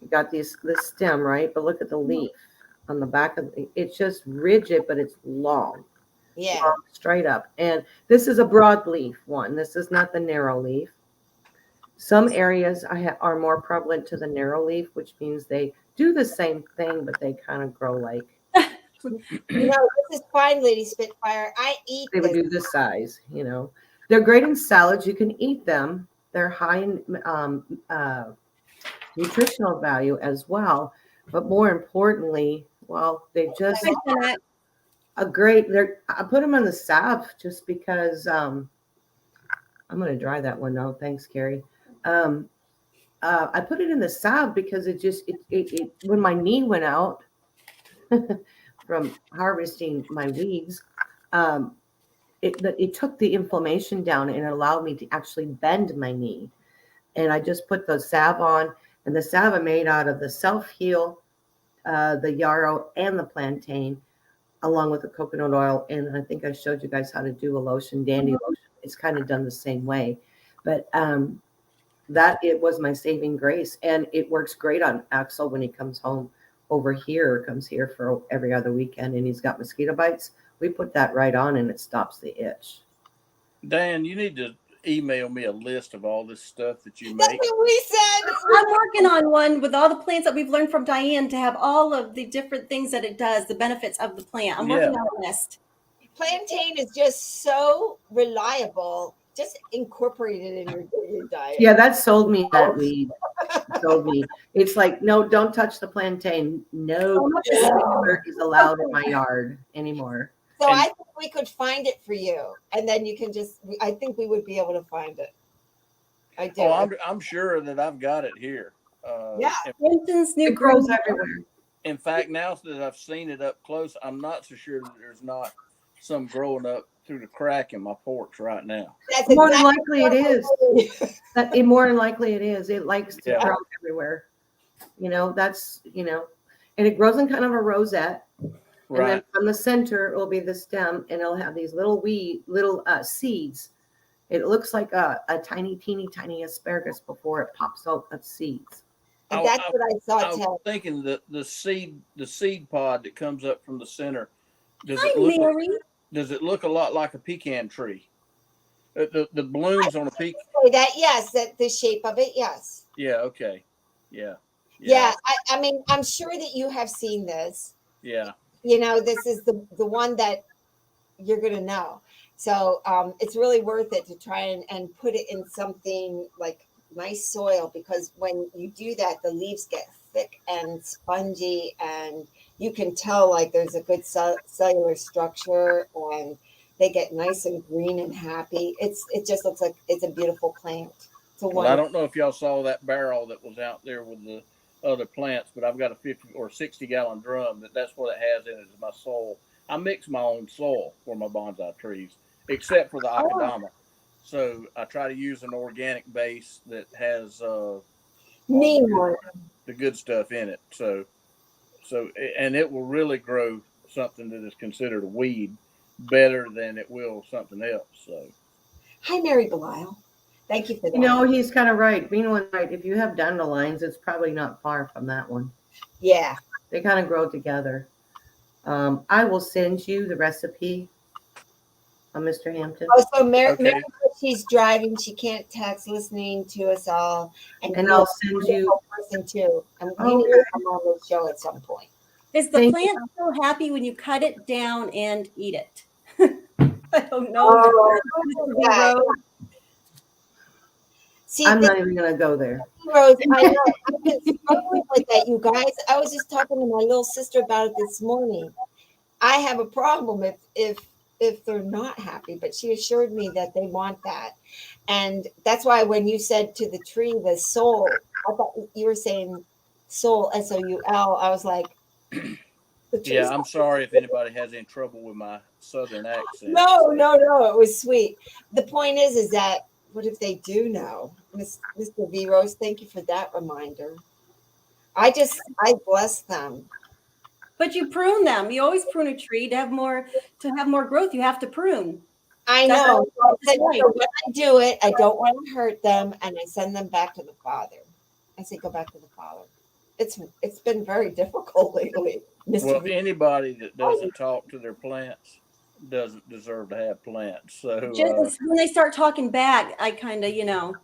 you got this stem right, but look at the leaf on the back of it's just rigid, but it's long. Yeah. Long, straight up. And this is a broadleaf one. This is not the narrow leaf. Some areas are more prevalent to the narrow leaf, which means they do the same thing, but they kind of grow like No, this is fine, Lady Spitfire. I eat they would this. do this size. You know, they're great in salads. You can eat them. They're high in nutritional value as well. But more importantly, well, they just Hi, Jeanette. a great. I put them on the salve just because. I'm going to dry that one now. Thanks, Carrie. I put it in the salve because it when my knee went out from harvesting my weeds, it took the inflammation down and it allowed me to actually bend my knee. And I just put the salve on, and the salve I made out of the self heal, the yarrow, and the plantain, along with the coconut oil. And I think I showed you guys how to do a lotion, dandy lotion. It's kind of done the same way, but that it was my saving grace, and it works great on Axel when he comes home comes here for every other weekend, and he's got mosquito bites. We put that right on, and it stops the itch. Diane, you need to email me a list of all this stuff that you That's make. what we said. I'm working on one with all the plants that we've learned from Diane to have all of the different things that it does, the benefits of the plant. I'm working on a list. Plantain is just so reliable. Just incorporate it in your daily diet. Yeah, that sold me that weed. Sold me. It's like, no, don't touch the plantain. No dirt is allowed in my yard anymore. So I think we could find it for you, and then you can just. I think we would be able to find it. I do. Oh, I'm sure that I've got it here. Yeah. Clinton's new It grows green. everywhere. In fact, now that I've seen it up close, I'm not so sure that there's not some growing up through the crack in my porch right now. That's More than exactly likely it is. what More than likely it is. It likes to Yeah. grow everywhere. You know, that's, you know, and it grows in kind of a rosette. And then Right. from the center, it will be the stem, and it'll have these little seeds. It looks like a tiny, teeny, tiny asparagus before it pops out of seeds. And that's what I saw. I was Ted. thinking that the seed pod that comes up from the center, does Hi, it Mary. look a lot like a pecan tree? The blooms on a pecan. That yes, that the shape of it, yes. Yeah. Okay. Yeah. Yeah. I mean, I'm sure that you have seen this. Yeah. You know, this is the one that you're gonna know. So it's really worth it to try and put it in something like nice soil, because when you do that, the leaves get thick and spongy, and you can tell like there's a good cellular structure, and they get nice and green and happy. It just looks like it's a beautiful plant. Well, I don't know if y'all saw that barrel that was out there with the other plants, but I've got a 50 or 60 gallon drum that's what it has in it is my soil. I mix my own soil for my bonsai trees, except for the akadama. So I try to use an organic base that has the good stuff in it. So and it will really grow something that is considered a weed better than it will something else. So hi, Mary Belial. Thank you for that. You know, he's kind of right. Being one right, if you have dandelions, it's probably not far from that one. Yeah. They kind of grow together. I will send you the recipe on Mr. Hampton. Oh, so Mary, Okay. she's driving. She can't text, listening to us all. And I'll send you. Person too. I'm Okay. going to come on the show at some point. Is the Thank plant so happy when you cut it down and eat it? I don't know. See, I'm not even going to go there. Rose, I know I've been struggling with that, you guys. I was just talking to my little sister about it this morning. I have a problem if they're not happy, but she assured me that they want that. And that's why when you said to the tree, the soul, I thought you were saying Soul, Soul. I was like, the trees. Yeah, I'm sorry if anybody has any trouble with my southern accent. No, it was sweet. The point is that what if they do know? Mr. V Rose, thank you for that reminder. I bless them. But you prune them. You always prune a tree to have more growth. You have to prune. I That's know. how it's right. So when I do it, I don't want to hurt them, and I send them back to the Father. I say, go back to the Father. It's been very difficult lately, Mr. Well, V. anybody that doesn't talk to their plants doesn't deserve to have plants. So, Just when they start talking back, I kind of,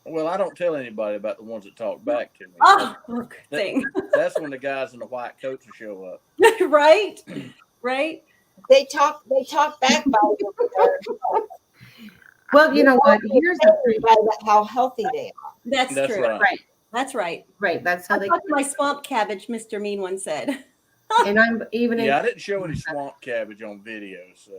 well, I don't tell anybody about the ones that talk back to me. oh, good thing. That's when the guys in the white coats will show up. Right? Right? They talk back by Well, you know what? Here's the thing. how healthy they are. That's true. Right. Right. That's right. Right. That's how I they. talked to my swamp cabbage, Mr. Mean one said. And I'm even. Yeah, I didn't show any swamp cabbage on video, so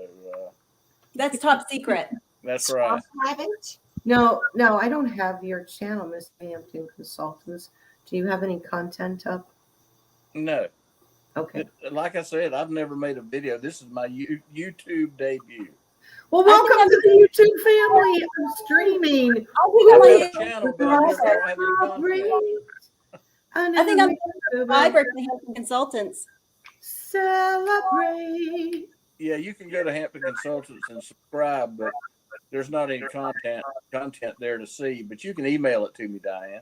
That's top secret. that's right. Haven't? No, I don't have your channel, Miss Hampton Consultants. Do you have any content up? No, Okay. like I said, I've never made a video. This is my YouTube debut. Well, welcome to the YouTube family. I'm streaming. I've got a channel, but I don't have any content. I think I'm subscriber to Hampton Consultants. Celebrate. Yeah, you can go to Hampton Consultants and subscribe, but there's not any content there to see. But you can email it to me, Diane.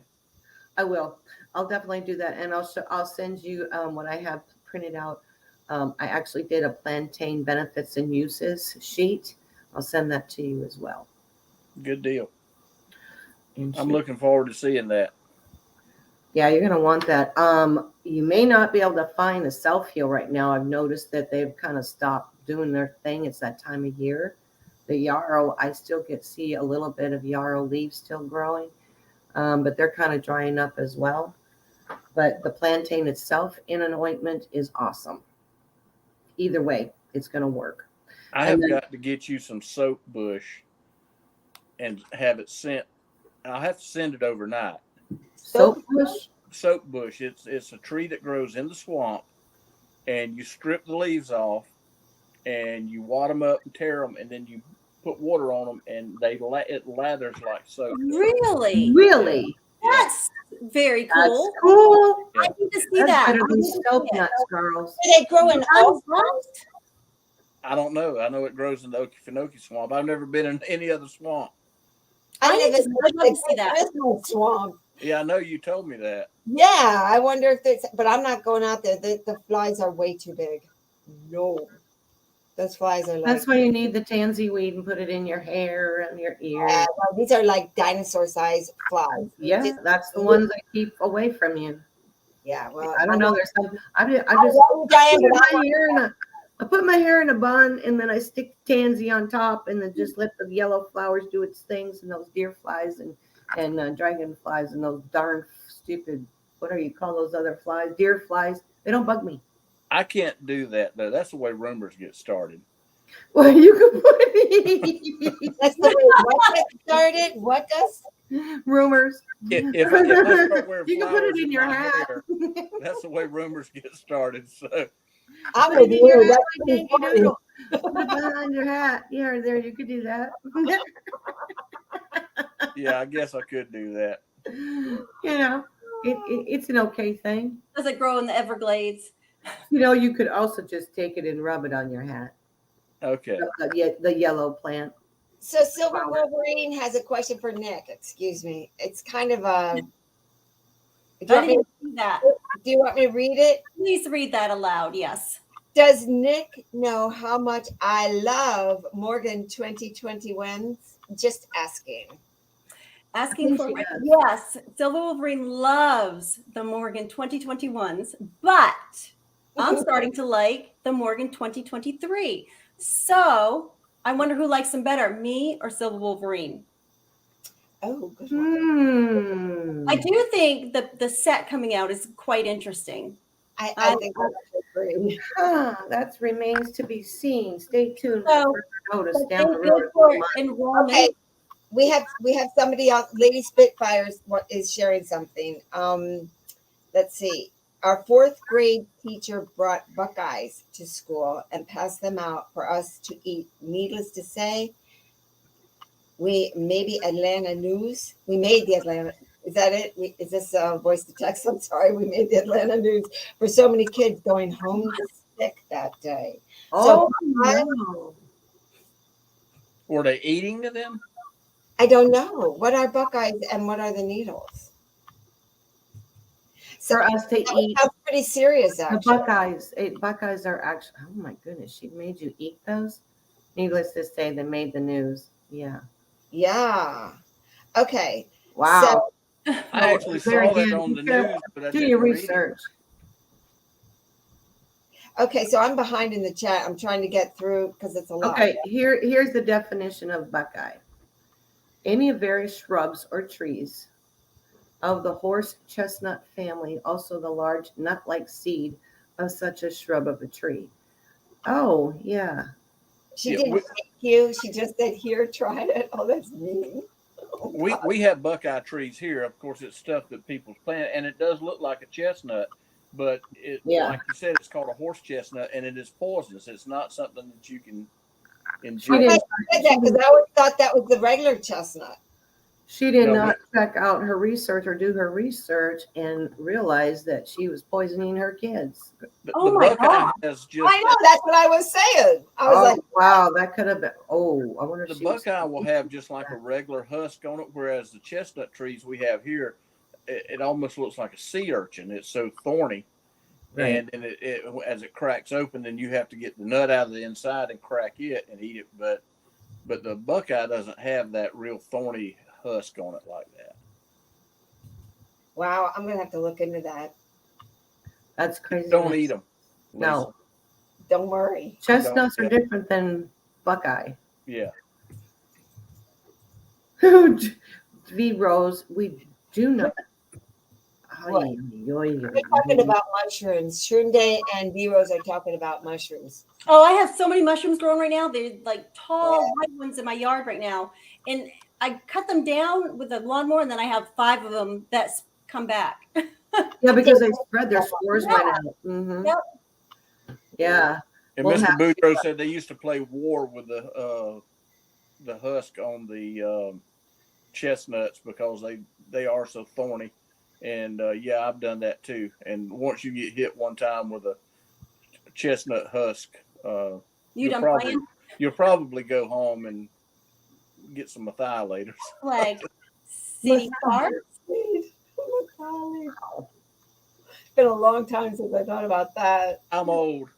I will. I'll definitely do that, and I'll send you what I have printed out. I actually did a plantain benefits and uses sheet. I'll send that to you as well. Good deal. And I'm looking forward to seeing that. Yeah, you're gonna want that. You may not be able to find the self heal right now. I've noticed that they've kind of stopped doing their thing. It's that time of year. The yarrow, I still see a little bit of yarrow leaves still growing, but they're kind of drying up as well. But the plantain itself in an ointment is awesome. Either way, it's going to work. I have got to get you some soap bush and have it sent. I'll have to send it overnight. Soap bush? Soap bush. It's a tree that grows in the swamp, and you strip the leaves off, and you wad them up and tear them, and then you put water on them, and it lathers like soap. Really? Really? That's very cool. That's cool. I need to see That's that. better than soap nuts, girls. Do they grow in all swamps? I don't know. I know it grows in the Okefenokee swamp. I've never been in any other swamp. I'd love to see that. Swamp. Yeah, I know you told me that. Yeah, I wonder if there's, but I'm not going out there. The flies are way too big. No, those flies are like. That's why you need the tansy weed and put it in your hair and your ears. Well, these are like dinosaur-sized flies. Yeah, that's the ones that keep away from you. Yeah, well, I don't know. There's some. I just Diane, I put my hair in a bun and then I stick tansy on top and then just let the yellow flowers do its things and those deer flies and dragonflies and those darn stupid, what do you call those other flies? Deer flies. They don't bug me. I can't do that though. That's the way rumors get started. Well, you can put that's the way what gets started. What does? rumors. If I start wearing You can put it in your my hat. hair, that's the way rumors get started. So I'm Put it with in your you. hat That's like Yankee funny. Doodle. Put it behind your hat. Yeah, there you could do that. yeah, I guess I could do that. You know, it's an okay thing. Does it grow in the Everglades? You know, you could also just take it and rub it on your hat. Okay. The yellow plant. So Silver Wolverine has a question for Nick. Excuse me. It's kind of a. Do I didn't see that. you want me to read it? Please read that aloud. Yes. Does Nick know how much I love Morgan 2021? Just asking. Asking for She does. yes, Silver Wolverine loves the Morgan 2021s, but I'm starting to like the Morgan 2023. So I wonder who likes them better, me or Silver Wolverine. Oh, good one. I do think the set coming out is quite interesting. I think that's agree. That remains to be seen. Stay tuned So, for further notice down the Thank road. you for enrollment. Okay, we have somebody else. Lady Spitfires is sharing something. let's see. Our fourth grade teacher brought Buckeyes to school and passed them out for us to eat. Needless to say, we maybe Atlanta News. We made the Atlanta. Is that it? Is this voice to text? I'm sorry. We made the Atlanta News for so many kids going home sick that day. So Oh, no. Were they eating them? I don't know what are Buckeyes and what are the needles. So For us to eat sounds pretty serious, the actually. Buckeyes. Buckeyes are actually, oh my goodness, she made you eat those? Needless to say, they made the news. Yeah. Yeah. Okay. Wow. I So, actually there saw that again, on be the careful. news, but I Do didn't your read it. research. Okay, so I'm behind in the chat. I'm trying to get through because it's a lot. Okay, here's the definition of Buckeye. Any of various shrubs or trees of the horse chestnut family, also the large nut-like seed of such a shrub of a tree. Oh, yeah. She Yeah, didn't thank you. She just said, "Here, try it." Oh, that's mean. Oh, we have Buckeye trees here. Of course, it's stuff that people's plant, and it does look like a chestnut, but it, Yeah. like you said, it's called a horse chestnut, and it is poisonous. It's not something that you can She ingest. didn't, I said that because I always thought that was the regular chestnut. she did No, not check out her research or do her research and realize that she was poisoning her kids. Oh the my Buckeye God. has just I know that's what I was saying. I was Oh, like, wow, that could have been. Oh, I wonder if the she was. Buckeye will have just like a regular husk on it, whereas the chestnut trees we have here, it almost looks like a sea urchin. It's so thorny. Right. And then as it cracks open, then you have to get the nut out of the inside and crack it and eat it. But the Buckeye doesn't have that real thorny husk on it like that. wow, I'm gonna have to look into that. That's crazy. Don't eat them. No. Don't worry. Chestnuts Don't- are different than Buckeye. Yeah. V Rose, we do not. What? Ay, ay, We're ay, talking ay. about mushrooms. Shroom Day and B Rose are talking about mushrooms. Oh, I have so many mushrooms growing right now. They're like tall white ones in my yard right now. And I cut them down with a lawnmower, and then I have 5 of them that's come back. Yeah, because they spread their spores Yeah. went out. Mm-hmm. Yep. Yeah. And We'll Mr. have Boudreaux said they used to play war with the husk on the chestnuts because they are so thorny. And yeah, I've done that too. And once you get hit one time with a chestnut husk, You done playing? you'll probably go home and get some methylators. Like city park? It's been a long time since I thought about that. I'm old.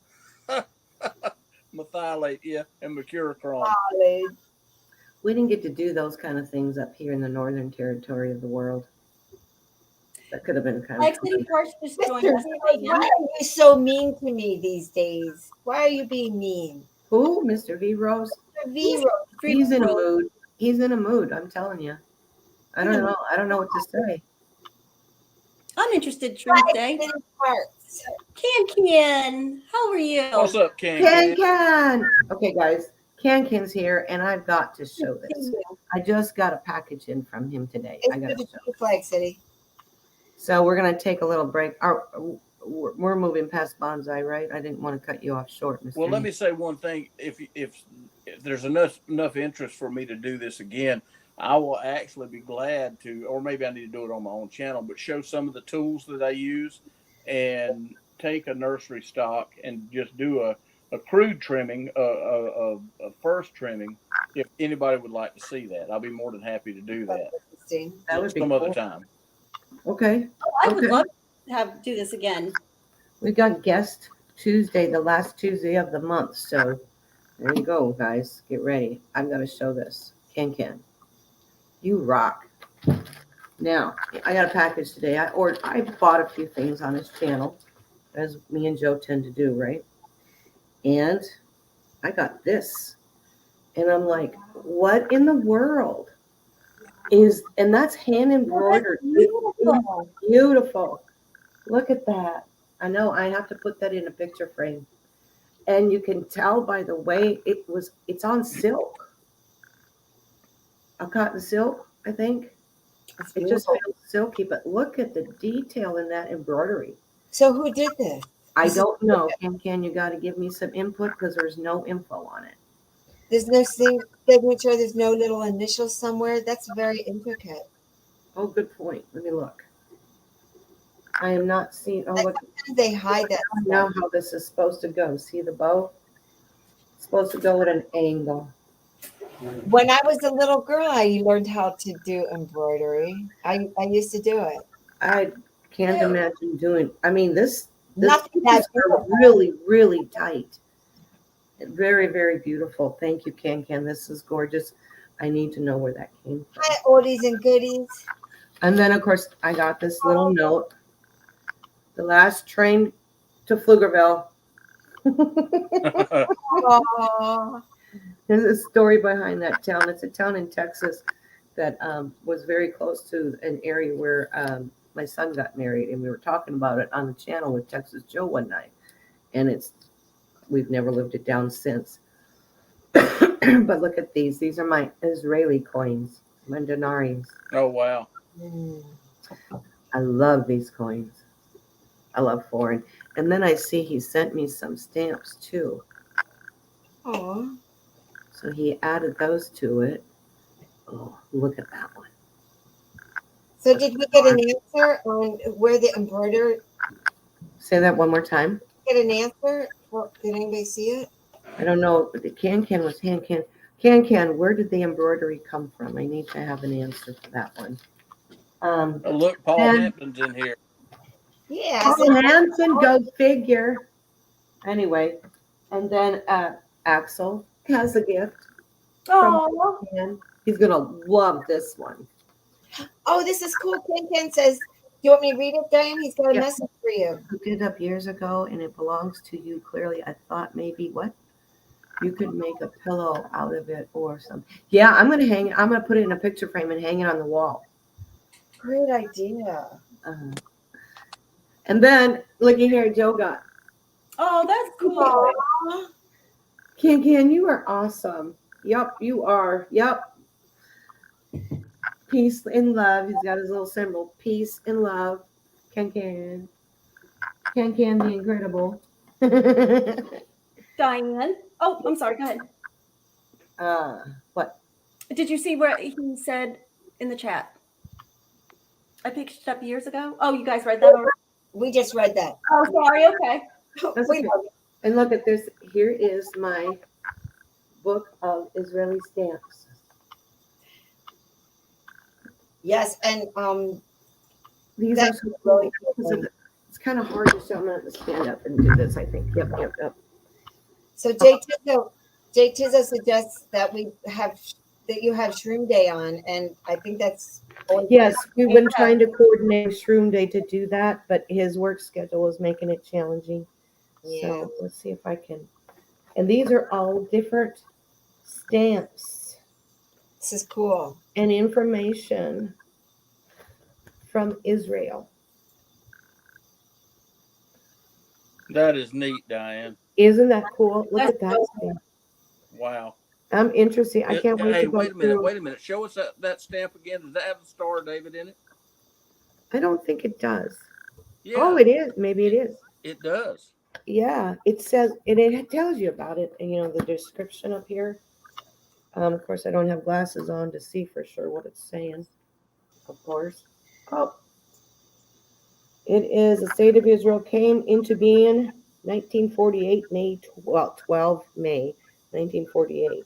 Methylate, yeah, and mercurochrome. We didn't get to do those kind of things up here in the northern territory of the world. That could have been kind Like of city fun. parks just joined Mr. us. Vivos, why are you so mean to me these days? Why are you being mean? Who? Mr. V Rose? Mr. V Rose. He's in a mood. He's in a mood, I'm telling you. I don't know. I don't know what to say. I'm interested, Shroom Day. City parks. Can, how are you? What's up, Can? Can. Okay, guys. Can's here, and I've got to show this. I just got a package in from him today. I got to It's show. the Flag City. So we're going to take a little break. We're moving past bonsai, right? I didn't want to cut you off short, Mr. Well, let me say one thing. If there's enough interest for me to do this again, I will actually be glad to, or maybe I need to do it on my own channel, but show some of the tools that I use and take a nursery stock and just do a crude trimming, a first trimming. If anybody would like to see that, I'll be more than happy to do that. Interesting. That would be some cool. other time. Okay. Oh, I would Okay. love to do this again. We got guest Tuesday, the last Tuesday of the month. So there you go, guys. Get ready. I'm going to show this. Can. You rock. Now, I got a package today. I bought a few things on his channel, as me and Joe tend to do, right? And I got this. And I'm like, what in the world is, and that's hand embroidered. Beautiful. Beautiful. Look at that. I know I have to put that in a picture frame. And you can tell by the way it's on silk. A cotton silk, I think. It's It just beautiful. feels silky, but look at the detail in that embroidery. So who did this? I This is- don't know. Can you got to give me some input because there's no info on it. There's no signature. There's no little initials somewhere. That's very intricate. Oh, good point. Let me look. I am not seeing. Oh, look They hide that now stuff. how this is supposed to go. See the bow? It's supposed to go at an angle. When I was a little girl, I learned how to do embroidery. I used to do it. I can't imagine doing. I mean, this Nothing that stitches are really, really tight. Very, very beautiful. Thank you, Can. This is gorgeous. I need to know where that came from. Hi, oldies and goodies. And then, of course, I got this little note. The last train to Pflugerville. Aw. There's a story behind that town. It's a town in Texas that was very close to an area where my son got married, and we were talking about it on the channel with Texas Joe one night. And we've never lived it down since. But look at these. These are my Israeli coins, my denaries. Oh wow. Mm. I love these coins. I love foreign. And then I see he sent me some stamps too. Aw. So he added those to it. Oh, look at that one. So did we get an answer on where the embroidery? Say that one more time. Get an answer? Did anybody see it? I don't know. But the Can was Can. Where did the embroidery come from? I need to have an answer for that one. Oh, look, Paul And- Hampton's in here. Yeah. Paul Hansen, go figure. Anyway, and then Axel has a gift. Oh, And he's gonna love this one. Oh, this is cool. Ken says, "Do you want me to read it, Diane? He's got a Yeah. message for you." Looked it up years ago, and it belongs to you. Clearly, I thought maybe what you could make a pillow out of it or something. Yeah, I'm gonna put it in a picture frame and hang it on the wall. Great idea. Uh, and then looky here, Joe got oh, that's cool. Aw. Can, you are awesome. Yep, you are. Yep. Peace and love. He's got his little symbol. Peace and love. Can. Can the incredible. Diane. Oh, I'm sorry. Go ahead. What? Did you see what he said in the chat? I picked it up years ago. Oh, you guys read that already? We just read that. Oh, sorry. Okay. That's We okay. And look at this. Here is my book of Israeli stamps. Yes, and These That's are so really cool. cool. It's kind of hard to show. I'm going to stand up and do this, I think. Yep. so Jay Tizzo suggests that you have Shroom Day on, and I think that's always Yes, we've been trying to coordinate Shroom Day to do that, but his work schedule is making it challenging. Yeah. So let's see if I can. And these are all different stamps This is cool. and information from Israel. That is neat, Diane. Isn't that cool? Look That's at that stamp. Wow. I'm interested. I can't wait Hey, to go wait a minute. through. Wait a minute. Show us that stamp again. Does that have the Star of David in it? I don't think it does. Yeah. Oh, it is. Maybe it is. It does. Yeah, it says it tells you about it, and the description up here. Of course, I don't have glasses on to see for sure what it's saying. Of course. Oh, it is the state of Israel came into being 1948 May 12 May 1948.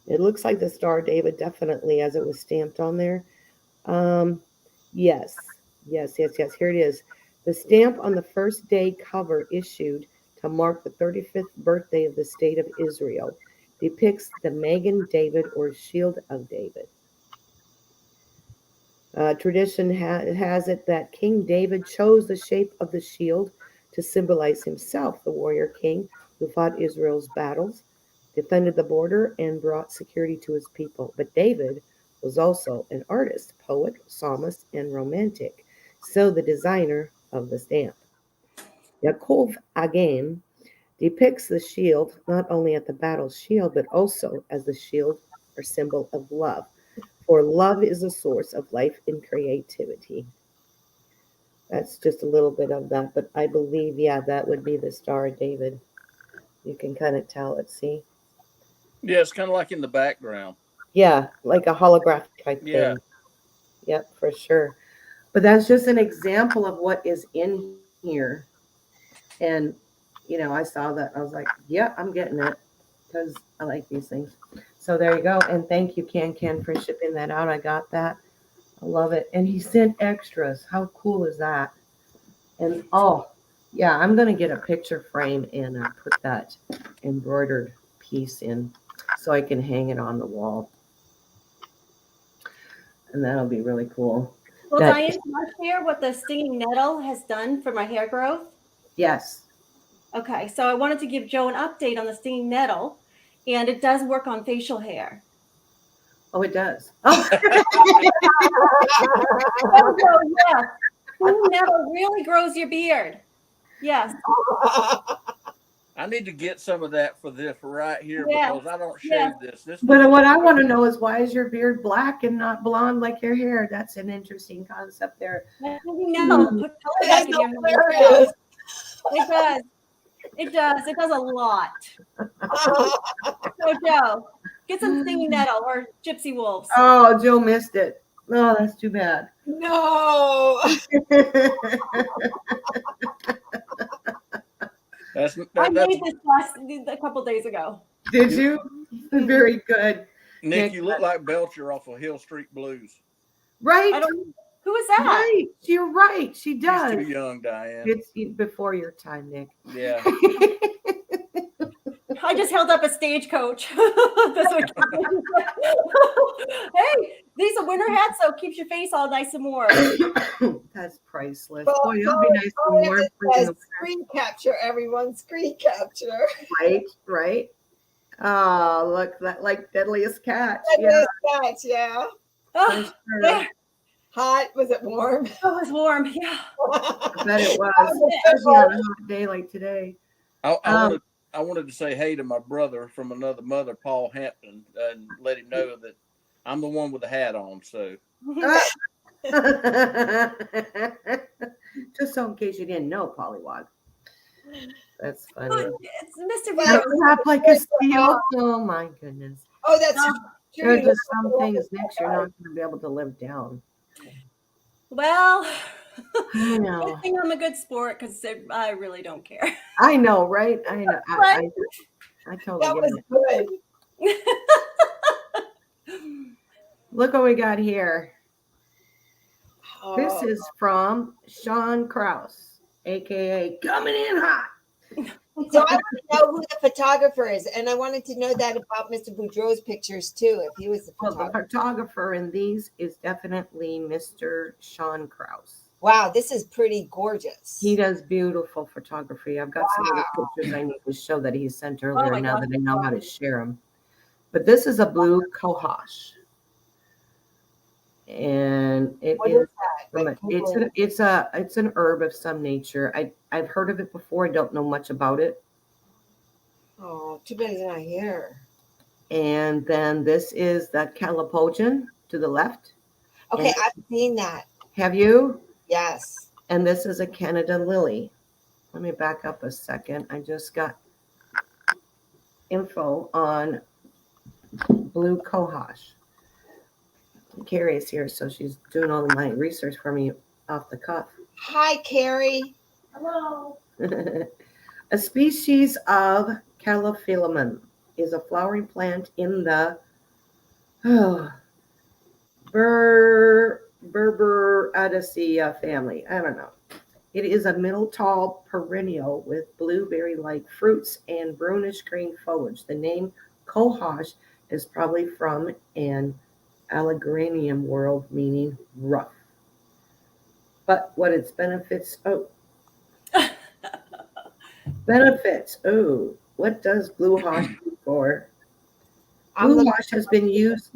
It looks like the Star of David definitely as it was stamped on there. Yes. Here it is. The stamp on the first day cover issued to mark the 35th birthday of the state of Israel depicts the Magen David or Shield of David. Tradition has it that King David chose the shape of the shield to symbolize himself, the warrior king who fought Israel's battles, defended the border, and brought security to his people. But David was also an artist, poet, psalmist, and romantic, so the designer of the stamp. Yaakov Agam depicts the shield not only at the battle shield, but also as the shield or symbol of love. For love is a source of life and creativity. That's just a little bit of that, but I believe, yeah, that would be the Star of David. You can kind of tell it, see? Yeah, it's kind of like in the background. Yeah, like a holographic type Yeah. thing. Yep, for sure. But that's just an example of what is in here. And, I saw that. I was like, yeah, I'm getting it because I like these things. So there you go. And thank you, Can, for shipping that out. I got that. I love it. And he sent extras. How cool is that? And oh, yeah, I'm going to get a picture frame and put that embroidered piece in so I can hang it on the wall. And that'll be really cool. Well, That, Diane, can I share what the stinging nettle has done for my hair growth? yes. Okay, so I wanted to give Joe an update on the stinging nettle, and it does work on facial hair. Oh, it does. Oh, Oh, Joe, yes. Stinging nettle really grows your beard. Yes, I need to get some of that for this right here yes, because I don't yes. shave this. This but looks what I want to know is why is your beard black and not blonde like your hair? That's an interesting concept there. The stinging nettle put color That's back in your hilarious. hair. It does. It does. It does a lot. So, Joe, get some stinging nettle or gypsy wolves. Oh, Joe missed it. Oh, that's too bad. No. that's I that's made this a couple days ago. Did you? Very good. Nick. You look like Belcher off of Hill Street Blues. Right? I don't. Who is that? Right. You're right. She He's does. too young, Diane. It's before your time, Nick. Yeah. I just held up a stagecoach. That's what hey, these are winter hats, so it keeps your face all nice and warm. That's priceless. Well, Boy, it'll be nice and warm. Screen capture, everyone. Screen capture. Right, right. Oh, look, that like deadliest catch. That Yeah, is that, yeah. Oh, for sure. there. Hot? Was it warm? It was warm. Yeah. I bet it was, it. especially on a hot day like today. I wanted to say hey to my brother from another mother, Paul Hampton, and let him know that I'm the one with the hat on. So Just so in case you didn't know, Pollywog. That's funny. It's Mr. That Vito. rap like a steel. Oh my goodness. Oh, that's Oh, true. There's just some things, Nick, you're not going to be able to live down. Well, I know. I think I'm a good sport because I really don't care. I know, right? I know. I totally That get was it. good. Look what we got here. This Oh. is from Sean Krause, aka Coming In Hot. So I want to know who the photographer is, and I wanted to know that about Mr. Boudreau's pictures too, if he was the Well, the photographer. photographer in these is definitely Mr. Sean Krause. Wow, this is pretty gorgeous. He does beautiful photography. I've got some other pictures I need to show that he sent earlier my now gosh. that I know how to share them. But this is a blue cohosh. And it What is is that? from Like, it's an herb of some nature. I've heard of it before. I don't know much about it. oh, too bad he's not here. And then this is the calipogen to the left. Okay, And- I've seen that. Have you? Yes. And this is a Canada lily. Let me back up a second. I just got info on blue cohosh. Carrie's here, so she's doing all of my research for me off the cuff. Hi, Carrie. Hello. A species of calophyllum is a flowering plant in the Berberaceae family. I don't know. It is a middle tall perennial with blueberry-like fruits and brownish-green foliage. The name cohosh is probably from an Alleghenian world meaning rough. But what its benefits? Benefits. Oh, what does blue hosh do for? Blue cohosh has been used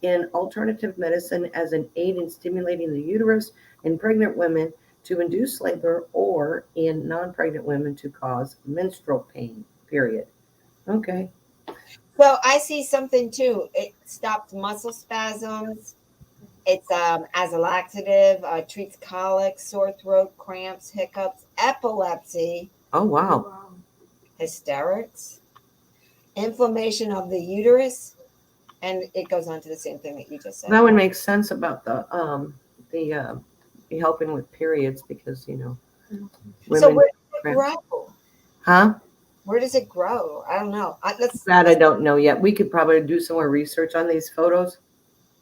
in alternative medicine as an aid in stimulating the uterus in pregnant women to induce labor or in non-pregnant women to cause menstrual pain, period. Okay. Well, I see something too. It stops muscle spasms. It's as a laxative, treats colic, sore throat, cramps, hiccups, epilepsy, Oh, wow. Wow. hysterics, inflammation of the uterus, and it goes on to the same thing that you just said. That would make sense about the helping with periods because, So women, where does it grow? huh? Where does it grow? I don't know. That I don't know yet. We could probably do some more research on these photos.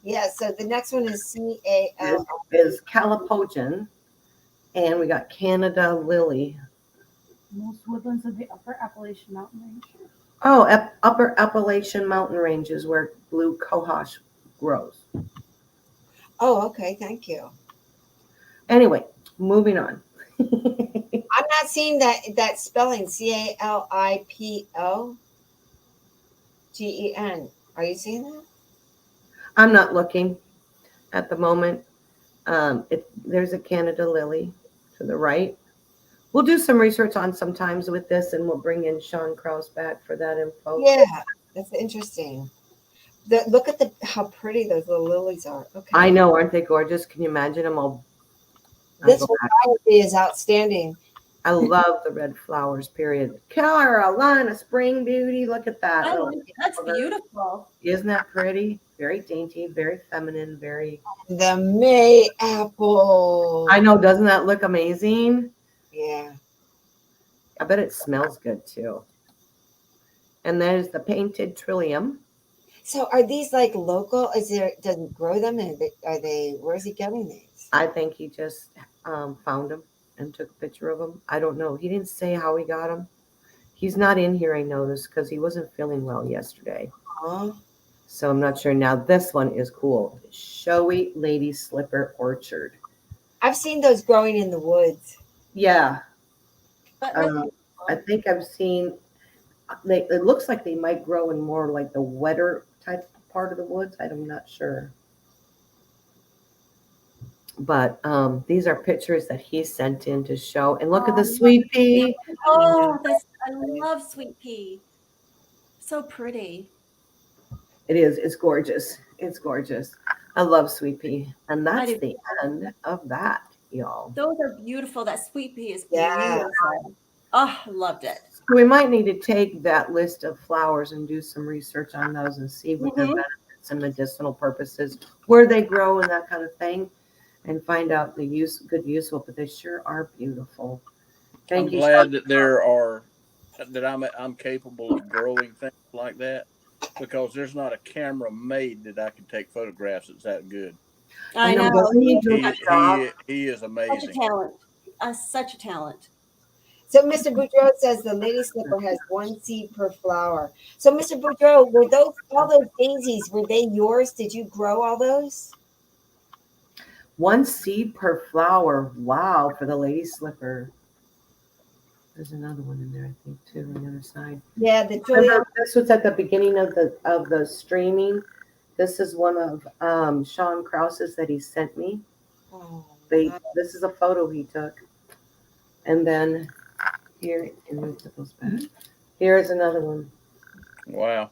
Yeah. So the next one is This CAL. is calipogen, and we got Canada lily. Most woodlands of the upper Appalachian Mountain Range. Oh, upper Appalachian mountain ranges where blue cohosh grows. Oh, okay. Thank you. Anyway, moving on. I'm not seeing that spelling. CALIPOGEN. Are you seeing that? I'm not looking at the moment. There's a Canada lily to the right. We'll do some research on sometimes with this, and we'll bring in Sean Krause back for that info. Yeah, that's interesting. Look at how pretty those little lilies are. Okay. I know, aren't they gorgeous? Can you imagine them all? This variety is outstanding. I love the red flowers, period. Carolina Spring Beauty. Look at that. Oh, that's beautiful. Isn't that pretty? Very dainty, very feminine, very. The May apple. I know, doesn't that look amazing? Yeah. I bet it smells good too. And there's the painted trillium. So are these like local? Doesn't grow them? Are they? Where's he getting these? I think he just found them and took a picture of them. I don't know. He didn't say how he got them. He's not in here, I noticed, because he wasn't feeling well yesterday. Huh? So I'm not sure. Now this one is cool. Showy Lady Slipper Orchard. I've seen those growing in the woods. Yeah. But I think I've seen, it looks like they might grow in more like the wetter type part of the woods. I'm not sure. But these are pictures that he sent in to show. And look at the sweet pea. oh, I love sweet pea. So pretty. It is. It's gorgeous. It's gorgeous. I love sweet pea. And I that's do. the end of that, y'all. Those are beautiful. That sweet pea is Yeah. beautiful. Oh, loved it. So we might need to take that list of flowers and do some research on those and see what their benefits and medicinal purposes, where they grow and that kind of thing, and find out the good useful, but they sure are beautiful. I'm Thank you. glad that I'm capable of growing things like that, because there's not a camera made that I can take photographs that's that good. I know. Doesn't he do a good job? He is Such a amazing. talent. Such a talent. So Mr. Boudreau says the lady slipper has one seed per flower. So Mr. Boudreau, were all those daisies, were they yours? Did you grow all those? One seed per flower. Wow, for the lady slipper. There's another one in there, I think, too, on the other side. Yeah, the Remember, this was at the beginning of the streaming. This is one of Sean Krause's that he sent me. Oh, This is a photo he took. And then here, and we put those back. Here's another one. Wow.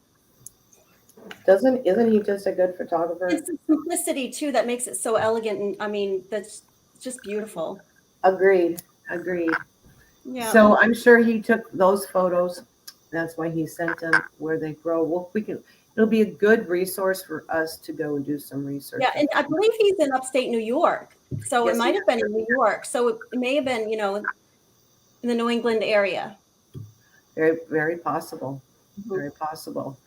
Isn't he just a good photographer? It's the simplicity too that makes it so elegant, and I mean that's just beautiful. Agreed. Yeah. So I'm sure he took those photos. That's why he sent them where they grow. Well, it'll be a good resource for us to go and do some research. Yeah, and I believe he's in upstate New York, so Yes, it might have been in New York. So it may have been, in the New England area. Very, very possible. Very possible.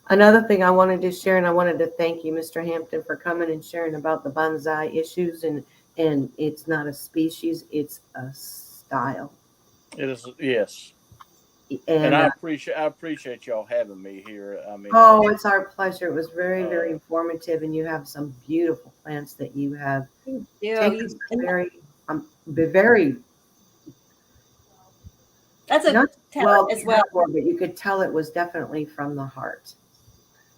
Another thing I wanted to share, and I wanted to thank you, Mr. Hampton, for coming and sharing about the bonsai issues. And it's not a species, it's a style. It is, yes. And I appreciate y'all having me here. I mean, it's our pleasure. It was very, very informative, and you have some beautiful plants that you have. Yeah, Very. That's a talent as well. But you could tell it was definitely from the heart.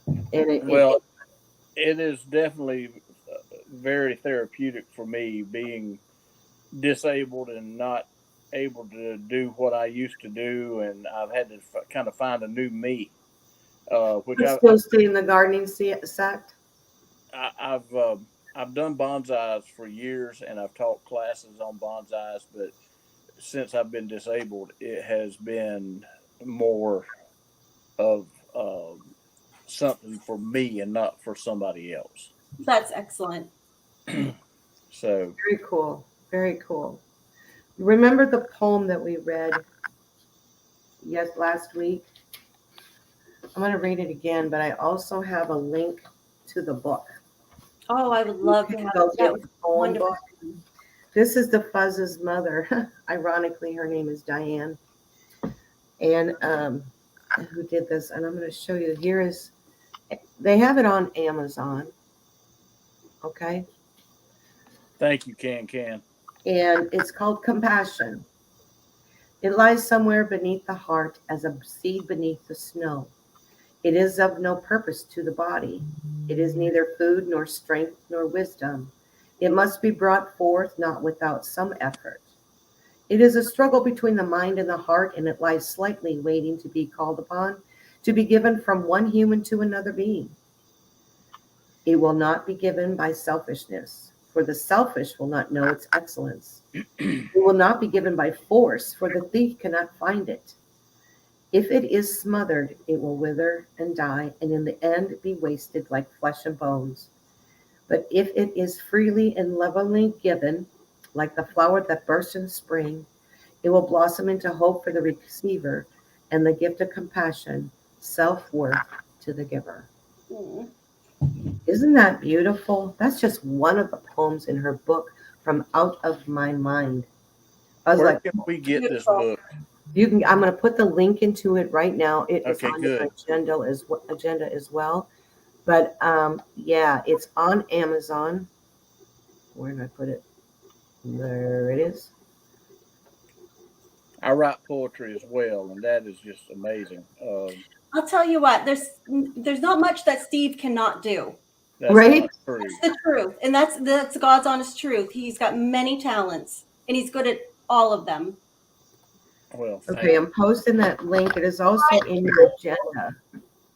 And it is definitely very therapeutic for me, being disabled and not able to do what I used to do, and I've had to kind of find a new me. which You still stay in the gardening sect? I've done bonsais for years, and I've taught classes on bonsais. But since I've been disabled, it has been more of something for me and not for somebody else. That's excellent. So Very cool. Very cool. Remember the poem that we read last week? I'm going to read it again, but I also have a link to the book. Oh, I would love to have Go that. get Was the poem wonderful. book. This is the Fuzz's mother. Ironically, her name is Diane. And who did this? And I'm going to show you. They have it on Amazon. Okay. thank you, Can. And it's called Compassion. It lies somewhere beneath the heart as a seed beneath the snow. It is of no purpose to the body. It is neither food nor strength nor wisdom. It must be brought forth not without some effort. It is a struggle between the mind and the heart, and it lies slightly waiting to be called upon, to be given from one human to another being. It will not be given by selfishness, for the selfish will not know its excellence. It will not be given by force, for the thief cannot find it. If it is smothered, it will wither and die, and in the end be wasted like flesh and bones. But if it is freely and lovingly given, like the flower that bursts in spring, it will blossom into hope for the receiver and the gift of compassion, self-worth to the giver. Mm. Isn't that beautiful? That's just one of the poems in her book, From Out of My Mind. I was Where like, can we get this Beautiful. book? I'm going to put the link into it right now. It is Okay, on good. your agenda as well. But yeah, it's on Amazon. Where did I put it? There it is. I write poetry as well, and that is just amazing. I'll tell you what. There's not much that Steve cannot do. That's Right? not true. That's the truth, and that's God's honest truth. He's got many talents, and he's good at all of them. Well, thank Okay, you. I'm posting that link. It is also in your agenda.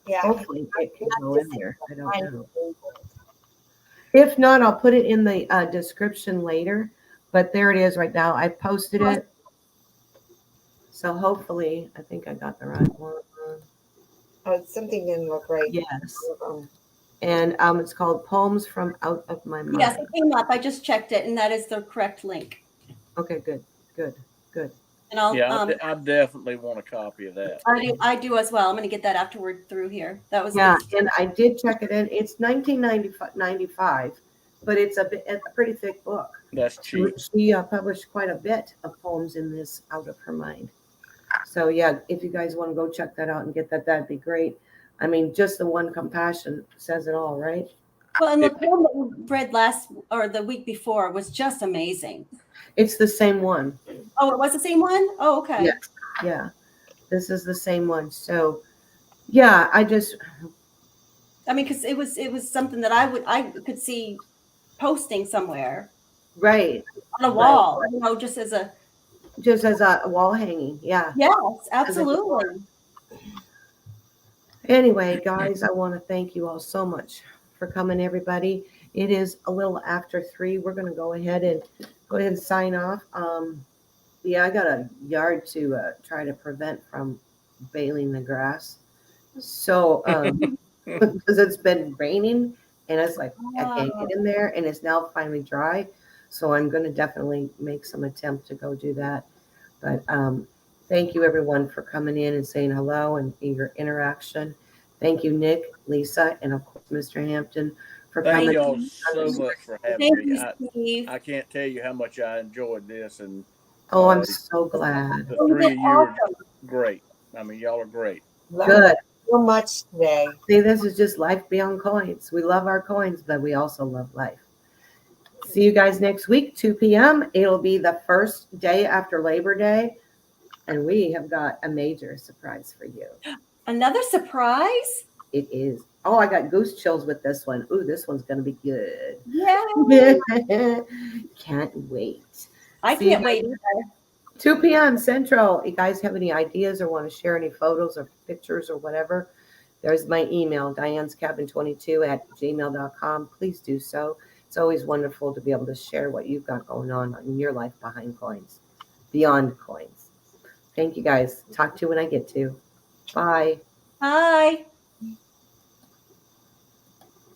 Yeah. Hopefully it can go in there. I don't I'm know. If not, I'll put it in the description later. But there it is right now. I posted it. So hopefully, I think I got the right one. Oh, something didn't look right. Yes. And it's called Poems from Out of My Mind. Yes, it came up. I just checked it, and that is the correct link. Okay, good. And I'll Yeah, I definitely want a copy of that. I do as well. I'm going to get that afterward through here. That was Yeah, and I did check it in. It's 1995, but it's a pretty thick book. That's cheap. She published quite a bit of poems in this Out of Her Mind. So yeah, if you guys want to go check that out and get that, that'd be great. I mean, just the one compassion says it all, right? Well, and the poem that we read last or the week before was just amazing. It's the same one. Oh, it was the same one? Oh, okay. Yes. Yeah, this is the same one. So yeah, I mean, because it was something that I could see posting somewhere right, on a wall, just as a wall hanging. Yeah. yes, absolutely. Anyway, guys, I want to thank you all so much for coming, everybody. It is a little after 3. We're going to go ahead and sign off. Yeah, I got a yard to try to prevent from baling the grass. So, because it's been raining and it's like, I can't get in there, and it's now finally dry. So I'm going to definitely make some attempt to go do that. But thank you, everyone, for coming in and saying hello and your interaction. Thank you, Nick, Lisa, and of course, Mr. Hampton, for coming. Thank y'all so much for having Thank me. you, Steve. I can't tell you how much I enjoyed this, and Oh, I'm so glad. the 3 of you are great. I mean, y'all are great. Good. So much today. See, this is just life beyond coins. We love our coins, but we also love life. See you guys next week, 2 p.m. It'll be the first day after Labor Day, and we have got a major surprise for you. Another surprise? It is. Oh, I got goose chills with this one. Ooh, this one's going to be good. Yeah. Can't wait. I See you can't guys wait. 2 p.m. Central. You guys have any ideas or want to share any photos or pictures or whatever, There's my email, dianescabin22@gmail.com. Please do so. It's always wonderful to be able to share what you've got going on in your life behind coins, beyond coins. Thank you guys. Talk to you when I get to. Bye. Bye.